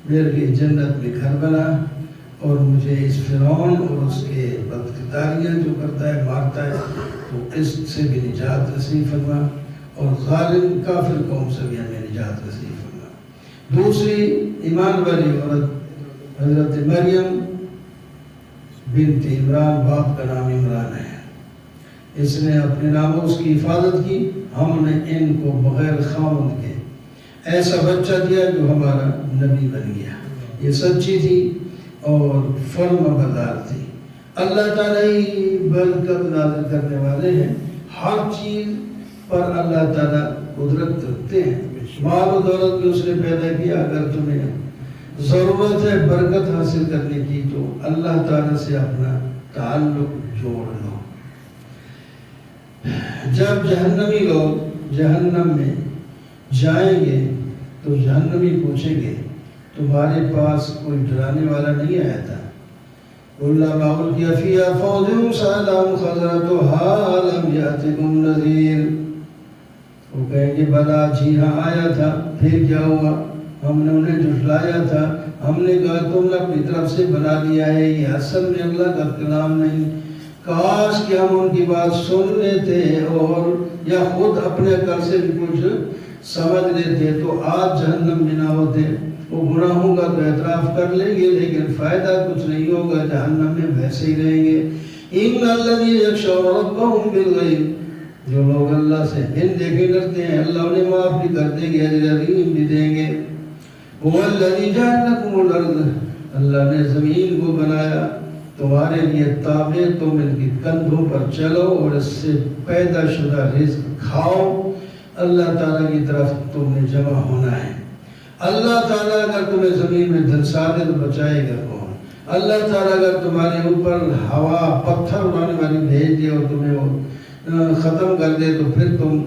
میرے لیے جنت میں گھر بنا اور مجھے اس فرعون اور اس کے بدکرداریاں جو کرتا ہے مارتا ہے تو اس سے بھی نجات نصیب فرما، اور ظالم کافر قوم سے بھی ہمیں نجات نصیب فرما. دوسری ایمان والی عورت حضرت مریم بنت عمران، باپ کا نام عمران ہے. اس نے اپنے ناموس کی حفاظت کی. ہم نے ان کو بغیر خاوند کے ایسا بچہ دیا جو ہمارا نبی بن گیا. یہ سچی تھی اور فرما بردار تھی. اللہ تعالیٰ ہی برکت نازل کرنے والے ہیں. ہر چیز پر اللہ تعالیٰ قدرت رکھتے ہیں. مال و دولت بھی اس نے پیدا کیا. اگر تمہیں ضرورت ہے برکت حاصل کرنے کی تو اللہ تعالیٰ سے اپنا تعلق جوڑ لو. جب جہنمی لوگ جہنم میں جائیں گے تو جہنمی پوچھیں گے تمہارے پاس کوئی ڈرانے والا نہیں آیا تھا؟ علماء القیا فیہا فوج سألہم خزنتہا لم یأتکم نذیر. وہ کہیں گے بلا جی ہاں آیا تھا. پھر کیا ہوا؟ ہم نے انہیں جھٹلایا تھا. ہم نے کہا تم نے اپنی طرف سے بنا لیا ہے، یہ اصل میں اللہ کا کلام نہیں. کاش کہ ہم ان کی بات سن لیتے اور یا خود اپنے عقل سے بھی کچھ سمجھ لیتے تو آج جہنم میں نہ ہوتے. وہ گناہوں کا تو اعتراف کر لیں گے لیکن فائدہ کچھ نہیں ہوگا، جہنم میں ویسے ہی رہیں گے. ان الذین یخشون ربہم بالغیب، جو لوگ اللہ سے بن دیکھے ڈرتے ہیں اللہ انہیں معاف بھی کر دیں گے، اجر عظیم بھی دیں گے. هو الذی جعل لکم الارض، اللہ نے زمین کو بنایا تمہارے لیے تابع، تم ان کی کندھوں پر چلو اور اس سے پیدا شدہ رزق کھاؤ. اللہ تعالیٰ کی طرف تم نے جمع ہونا ہے. اللہ تعالیٰ اگر تمہیں زمین میں دھنسا دے تو بچائے گا کون؟ اللہ تعالیٰ اگر تمہارے اوپر ہوا پتھر اڑانے والی بھیج دے اور تمہیں وہ ختم کر دے تو پھر تم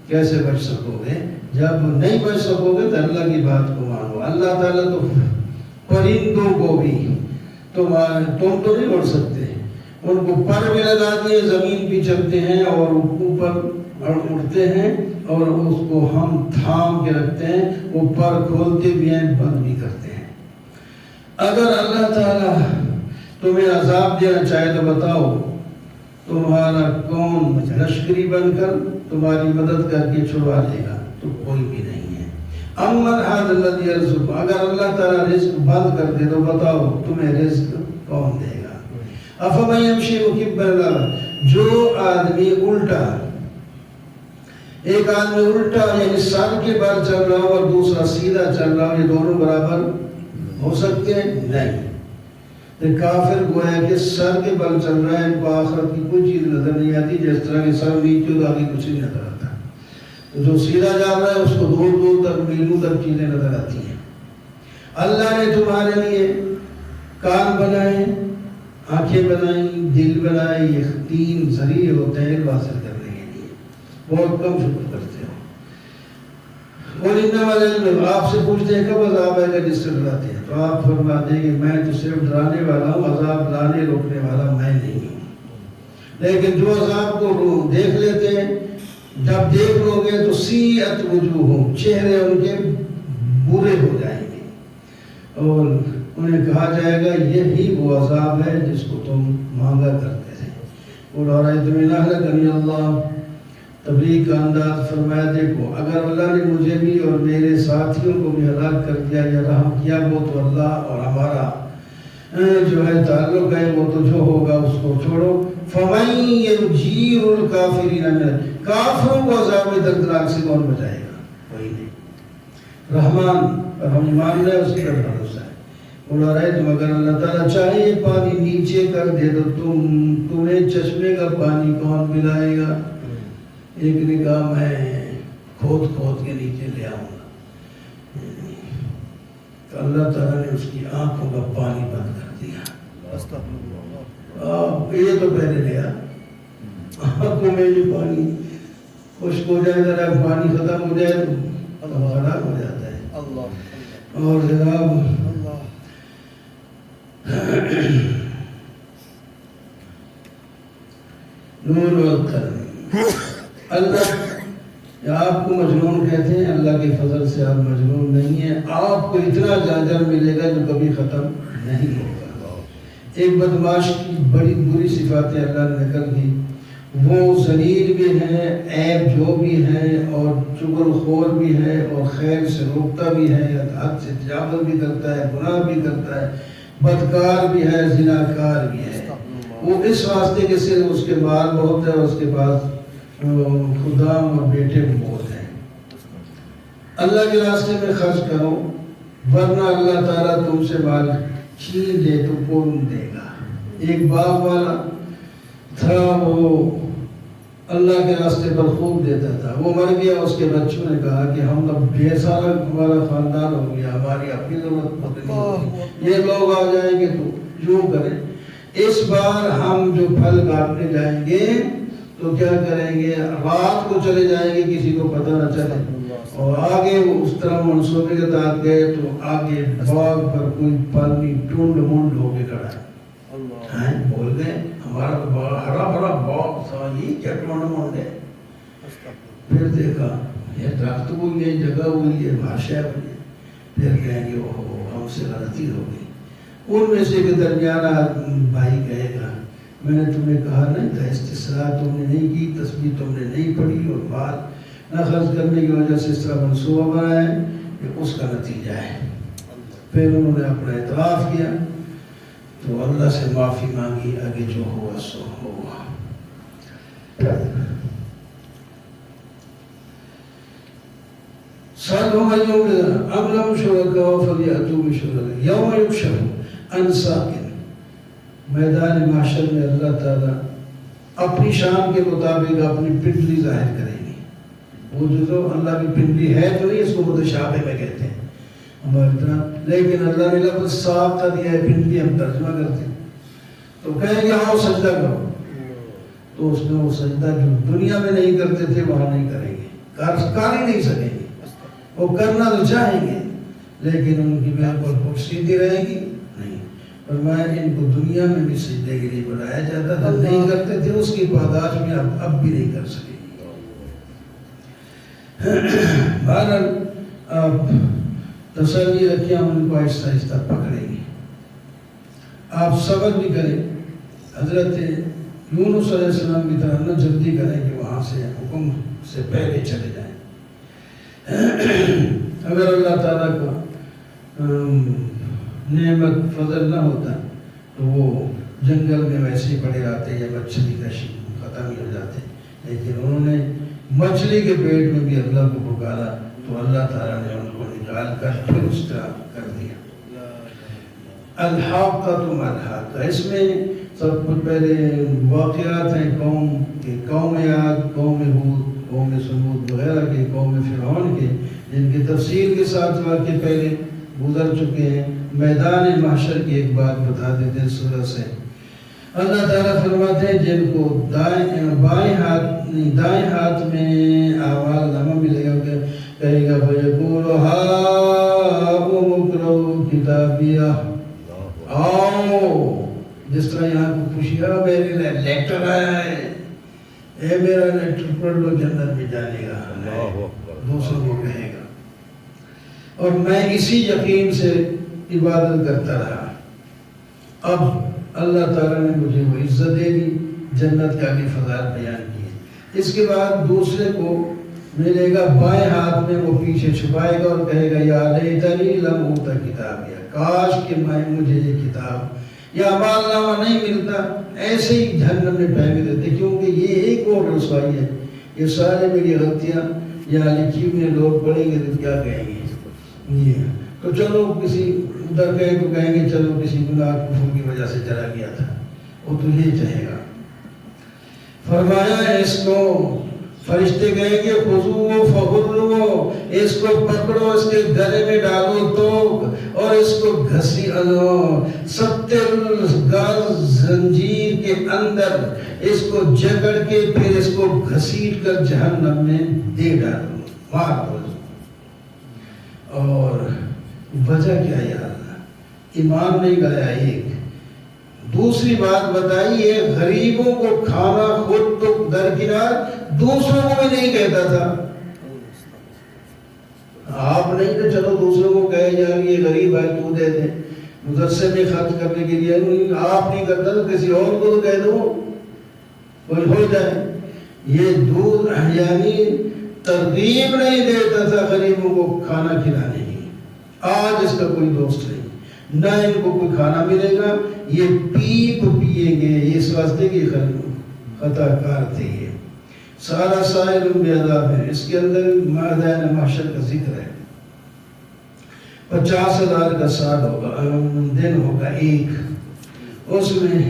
کیسے بچ سکو گے؟ جب نہیں بچ سکو گے تو اللہ کی بات کو مانو. اللہ تعالیٰ تو پرندوں کو بھی تم تو نہیں اڑ سکتے، ان کو پر بھی لگا دیے زمین بھی چلتے ہیں اور اوپر اڑتے ہیں اور اس کو ہم تھام کے رکھتے ہیں. وہ پر کھولتے بھی ہیں بند بھی کرتے ہیں. اگر اللہ تعالیٰ تمہیں عذاب دینا چاہے تو بتاؤ تمہارا کون لشکری بن کر تمہاری مدد کر کے چھڑوا لے گا؟ تو کوئی بھی نہیں ہے. امن ھذا الذی یرزق، اگر اللہ تعالیٰ رزق بند کر دے تو بتاؤ تمہیں رزق کون دے گا؟ افمن یمشی مکبا، جو آدمی الٹا، ایک آدمی الٹا یعنی سر کے بال چل رہا ہو اور دوسرا سیدھا چل رہا ہو، یہ دونوں برابر ہو سکتے ہیں؟ نہیں. کافر گویا کہ سر کے بل چل رہا ہے، ان کو آخرت کی کوئی چیز نظر نہیں آتی، جس طرح کہ سر نیچے تو آگے کچھ نہیں نظر آتا. تو جو سیدھا جا رہا ہے اس کو دور دور تک میلوں تک چیزیں نظر آتی ہیں. اللہ نے تمہارے لیے کان بنائے، آنکھیں بنائی، دل بنائے. یہ 3 ذریعے ہوتے ہیں علم حاصل کرنے کے لیے. بہت کم شکر کرتے ہو. اور انما العلم، آپ سے پوچھتے ہیں کب عذاب آئے گا جس سے ڈراتے ہیں، تو آپ فرما دیں کہ میں تو صرف ڈرانے والا ہوں، عذاب لانے روکنے والا میں نہیں ہوں. لیکن جو عذاب کو دیکھ لیتے ہیں، جب دیکھ لو گے تو سیئت وجوہہم، چہرے ان کے برے ہو جائیں گے اور انہیں کہا جائے گا یہی وہ عذاب ہے جس کو تم مانگا کرتے تھے. قُلْ أَرَأَيْتُمْ إِنْ أَهْلَكَنِيَ اللَّهُ، تبلیغ کا انداز فرمایا دیکھو اگر اللہ نے مجھے بھی اور میرے ساتھیوں کو بھی ہلاک کر دیا یا رحم کیا، وہ تو اللہ اور ہمارا جو ہے تعلق ہے، وہ تو جو ہوگا اس کو چھوڑو. فَمَن يُجِيرُ الْكَافِرِينَ مِنَ کافروں کو عذاب دردناک سے کون بچائے گا؟ وہی نہیں۔ رحمان پر ہم ایمان لے اس پر بھروسہ ہے۔ بولا رہے تم اگر اللہ تعالیٰ چاہے یہ پانی نیچے کر دے تو تمہیں چشمے کا پانی کون پلائے گا؟ ایک نے کہا میں کھود کھود کے نیچے لے آؤں گا۔ تو اللہ تعالیٰ نے اس کی آنکھوں کا پانی بند کر دیا۔ یہ تو پہلے لیا آنکھوں میں یہ پانی خشک ہو جائے، ذرا پانی ختم ہو جائے تو خراب ہو جاتا ہے۔ اور جناب نور والقلم، اللہ آپ کو مجنون کہتے ہیں، اللہ کے فضل سے آپ مجنون نہیں ہیں۔ آپ کو اتنا جاجر ملے گا جو کبھی ختم نہیں ہوگا۔ ایک بدماش کی بڑی بری صفاتیں اللہ نے نقل کی، وہ ذلیل بھی ہے، عیب جو بھی ہے، اور چغل خور بھی ہے، اور خیر سے روکتا بھی ہے، حد سے تجاوز بھی کرتا ہے، گناہ بھی کرتا ہے، بدکار بھی ہے، زناکار بھی ہے۔ وہ اس واسطے کہ صرف اس کے مال بہت ہے، اس کے پاس خدام اور بیٹے بہت ہیں۔ اللہ کے راستے میں خرچ کرو، ورنہ اللہ تعالیٰ تم سے مال چھین لے تو کون دے گا؟ ایک باپ والا تھا، وہ اللہ کے راستے پر خوب دیتا تھا، وہ مر گیا۔ اس کے بچوں نے کہا کہ ہم تو بے سارا ہمارا خاندان ہو گیا، ہماری اپنی ضرورت نہیں ہوگی، یہ لوگ آ جائیں گے تو یوں کریں۔ اس بار ہم جو پھل کاٹنے جائیں گے تو کیا کریں گے؟ رات کو چلے جائیں گے، کسی کو پتہ نہ چلے۔ اور آگے وہ اس طرح منصوبے کے ساتھ گئے تو آگے باغ پر کوئی پانی ٹونڈ مونڈ ہو کے کھڑا ہے۔ بول گئے ہمارا باغ ہرا بھرا باغ تھا، یہ کیا ٹونڈ مونڈ ہے؟ پھر دیکھا یہ درخت ہوئی ہے، جگہ ہوئی ہے، بھاشا ہوئی ہے۔ پھر کہیں گے اوہ ہم سے غلطی ہو گئی۔ ان میں سے کہ درمیانہ بھائی کہے گا میں نے تمہیں کہا نہیں تھا، استسراء تم نے نہیں کی، تسبیح تم نے نہیں پڑھی، اور مال نہ خرچ کرنے کی وجہ سے اس طرح منصوبہ بنایا ہے، یہ اس کا نتیجہ ہے۔ پھر انہوں نے اپنا اعتراف کیا تو اللہ سے معافی مانگی، آگے جو ہوا سو ہوا۔ سألهم أيهم أم لهم شركاء فليأتوا بشركائهم يوم يكشف عن ساق۔ میدان محشر میں اللہ تعالیٰ اپنی شان کے مطابق اپنی پنڈلی ظاہر کرے گی۔ وہ جو اللہ کی پنڈلی ہے تو نہیں، اس کو متشابہ میں کہتے ہیں ہماری طرح، لیکن اللہ نے لفظ ساق کا دیا ہے، پنڈلی ہم ترجمہ کرتے ہیں۔ تو کہیں گے آؤ سجدہ کرو، تو اس میں وہ سجدہ جو دنیا میں نہیں کرتے تھے وہاں نہیں کریں گے، کر ہی نہیں سکیں گے۔ وہ کرنا تو چاہیں گے لیکن ان کی بالکل پٹ سیدھی رہے گی نہیں۔ فرمایا ان کو دنیا میں بھی سجدے کے لیے بلایا جاتا تھا، نہیں کرتے تھے، اس کی پاداش میں اب بھی نہیں کر سکیں گے۔ بہرحال آپ تسلی رکھیں، ہم ان کو آہستہ آہستہ پکڑیں گے۔ آپ صبر بھی کریں، حضرت یونس علیہ السلام کی طرح نہ جلدی کریں کہ وہاں سے حکم سے پہلے چلے جائیں۔ اگر اللہ تعالیٰ کا نعمت فضل نہ ہوتا تو وہ جنگل میں ویسے ہی پڑے رہتے یا مچھلی کا ختم ہی ہو جاتے، لیکن انہوں نے مچھلی کے پیٹ میں بھی اللہ کو پکارا تو اللہ تعالیٰ نے ان کو نکال کر پھر اس طرح کر دیا۔ الحاقہ تم الحاقہ، اس میں سب کچھ پہلے واقعات ہیں قوم عاد، قوم ہود، قوم سمود وغیرہ کے، قوم فرعون کے، جن کی تفصیل کے ساتھ واقع پہلے گزر چکے ہیں۔ میدان محشر کی ایک بات بتا دیتے ہیں سورہ سے۔ اللہ تعالیٰ فرماتے ہیں جن کو دائیں ہاتھ میں اعمال نامہ ملے گا، کہے گا فَيَقُولُ هَاؤُمُ اقْرَءُوا کتابیہ، آؤ، جس طرح یہاں کو خوشیاں میرے لیے لیٹر آیا ہے، اے میرا لیٹر پڑھ لو، جنت میں جانے گا، دوسروں کو کہے گا۔ اور میں اسی یقین سے عبادت کرتا رہا، اب اللہ تعالیٰ نے مجھے وہ عزت دے دی، جنت کا بھی فضائل بیان کیے۔ اس کے بعد دوسرے کو ملے گا بائیں ہاتھ میں، وہ پیچھے چھپائے گا اور کہے گا یا لیتنی لم اوت کتابیہ، کاش کہ مجھے یہ کتاب یا اعمال نامہ نہیں ملتا، ایسے ہی جہنم میں پھینک دیتے، کیونکہ یہ ایک اور رسوائی ہے، یہ سارے میری غلطیاں یہاں لکھی ہوئی ہیں، لوگ پڑھیں گے تو کیا کہیں گے یہ، تو چلو کسی ادھر گئے تو کہیں گے چلو کسی گناہ کفر کی وجہ سے چلا گیا تھا، وہ تو یہ چاہے گا۔ فرمایا اس کو فرشتے کہیں گے خذوہ فغلوہ، اس کو پکڑو، اس کے گلے میں ڈالو توق اور اس کو گھسی 70 گز زنجیر کے اندر اس کو جکڑ کے پھر اس کو گھسیٹ کر جہنم میں دے ڈالو، مار دو۔ اور وجہ کیا ہے اللہ؟ ایمان نہیں لایا ایک۔ دوسری بات بتائی ہے، غریبوں کو کھانا خود تو درکنار دوسروں کو بھی نہیں کہتا تھا۔ آپ نہیں تو چلو دوسروں کو کہے جائے یہ غریب ہے تو دے دے، مدرسے میں خرچ کرنے کے لیے، آپ نہیں کرتا تو کسی اور کو تو کہہ دو کوئی ہو جائے۔ یہ دودھ یعنی ترغیب نہیں دیتا تھا غریبوں کو کھانا کھلانے کی۔ آج اس کا کوئی دوست نہیں، نہ ان کو کوئی کھانا ملے گا، یہ پیپ پیئیں گے، اس واسطے کی خطا کار تھے یہ۔ سارا سائل بے عذاب ہے، اس کے اندر میدان محشر کا ذکر ہے۔ 50,000 کا سال ہوگا، دن ہوگا ایک، اس میں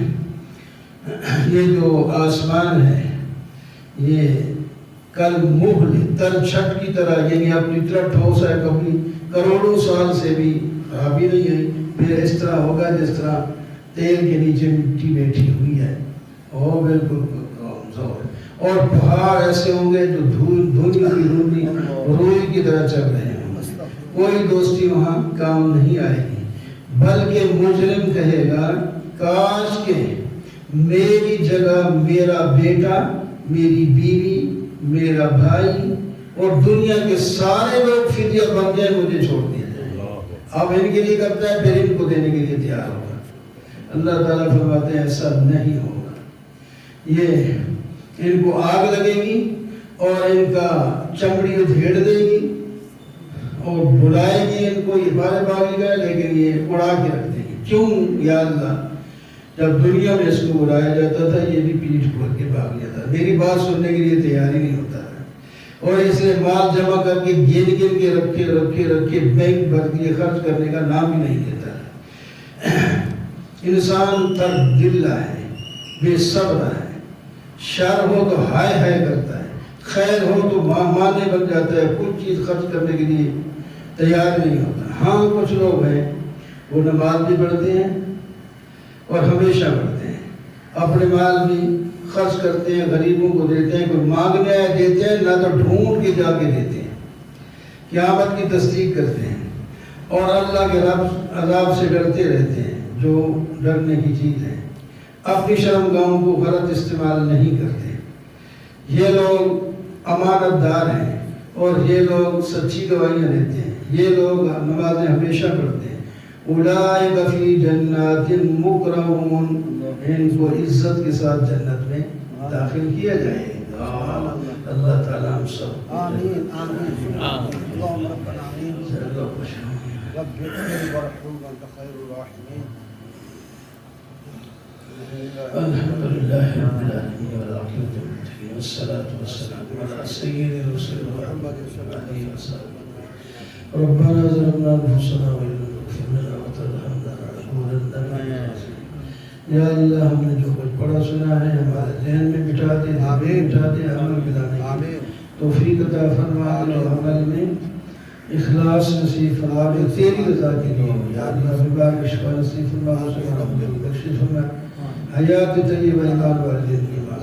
یہ جو آسمان ہے یہ کل مغل تر چھٹ کی طرح، یعنی اپنی طرح ٹھوس ہے، کبھی کروڑوں سال سے بھی خرابی نہیں ہے، پھر اس طرح ہوگا جس طرح تیل کے نیچے مٹی بیٹھی ہوئی ہے، اور بالکل کمزور، اور پہاڑ ایسے ہوں گے جو دھولی روئی کی طرح چل رہے ہیں، کوئی دوستی وہاں کام نہیں آئے گی، بلکہ مجرم کہے گا کاش کہ میری جگہ میرا بیٹا، میری بیوی، میرا بھائی اور دنیا کے سارے لوگ فدیہ بن جائے، مجھے چھوڑ دیا جائے۔ اب ان کے لیے کرتا ہے، پھر ان کو دینے کے لیے تیار ہوگا۔ اللہ تعالیٰ فرماتے ہیں ایسا نہیں ہوگا، یہ ان کو آگ لگے گی اور ان کا چمڑی ادھیڑ دے گی اور بلائے گی ان کو، یہ بارے بھاگے گا لیکن یہ اڑا کے رکھ دے گی۔ کیوں یا اللہ؟ جب دنیا میں اس کو بلایا جاتا تھا یہ بھی پیٹھ کھول کے بھاگ جاتا تھا، میری بات سننے کے لیے تیار ہی نہیں ہوتا تھا، اور اس نے مال جمع کر کے گن گن کے رکھے بینک بھر کے خرچ کرنے کا نام ہی نہیں لیتا ہے۔ انسان تر دل ہے، بے صبر ہے، شر ہو تو ہائے ہائے کرتا ہے، خیر ہو تو مانے بن جاتا ہے، کچھ چیز خرچ کرنے کے لیے تیار نہیں ہوتا۔ ہاں کچھ لوگ ہیں وہ نماز بھی پڑھتے ہیں اور ہمیشہ پڑھتے ہیں، اپنے مال بھی خرچ کرتے ہیں، غریبوں کو دیتے ہیں، کوئی مانگنے آئے دیتے ہیں، نہ تو ڈھونڈ کے جا کے دیتے ہیں، قیامت کی تصدیق کرتے ہیں، اور اللہ کے عذاب سے ڈرتے رہتے ہیں جو ڈرنے کی چیز ہے، اپنی شرمگاہوں کو غلط استعمال نہیں کرتے۔ یہ لوگ امانت دار ہیں اور یہ لوگ سچی گواہیاں دیتے ہیں، یہ لوگ نمازیں ہمیشہ پڑھتے ہیں۔ اولئک فی جنات مکرمون، ان کو عزت کے ساتھ جنت میں داخل کیا جائے گا۔ اللہ تعالیٰ ہم سب آمین آمین اللہم ربنا آمین رب اغفر وارحم وانت خیر الراحمین۔ الحمد للہ رب العالمین والعاقبۃ للمتقین والصلاۃ والسلام علی سید رسول محمد صلی اللہ علیہ وسلم۔ ربنا ظلمنا انفسنا وان لم تغفر لنا وترحمنا لنكونن من الخاسرین۔ یا اللہ ہم نے جو کچھ پڑھا سنا ہے ہمارے ذہن میں بٹھا دے، دل میں بٹھا دے، عمل بلانے کی توفیق عطا فرما دے، اور عمل میں اخلاص نصیب فرما دے تیری رضا کے لیے۔ یا اللہ بیمار شفا نصیب فرما، بخشش فرما، حیات طیبہ ایمان والدین کی ماں۔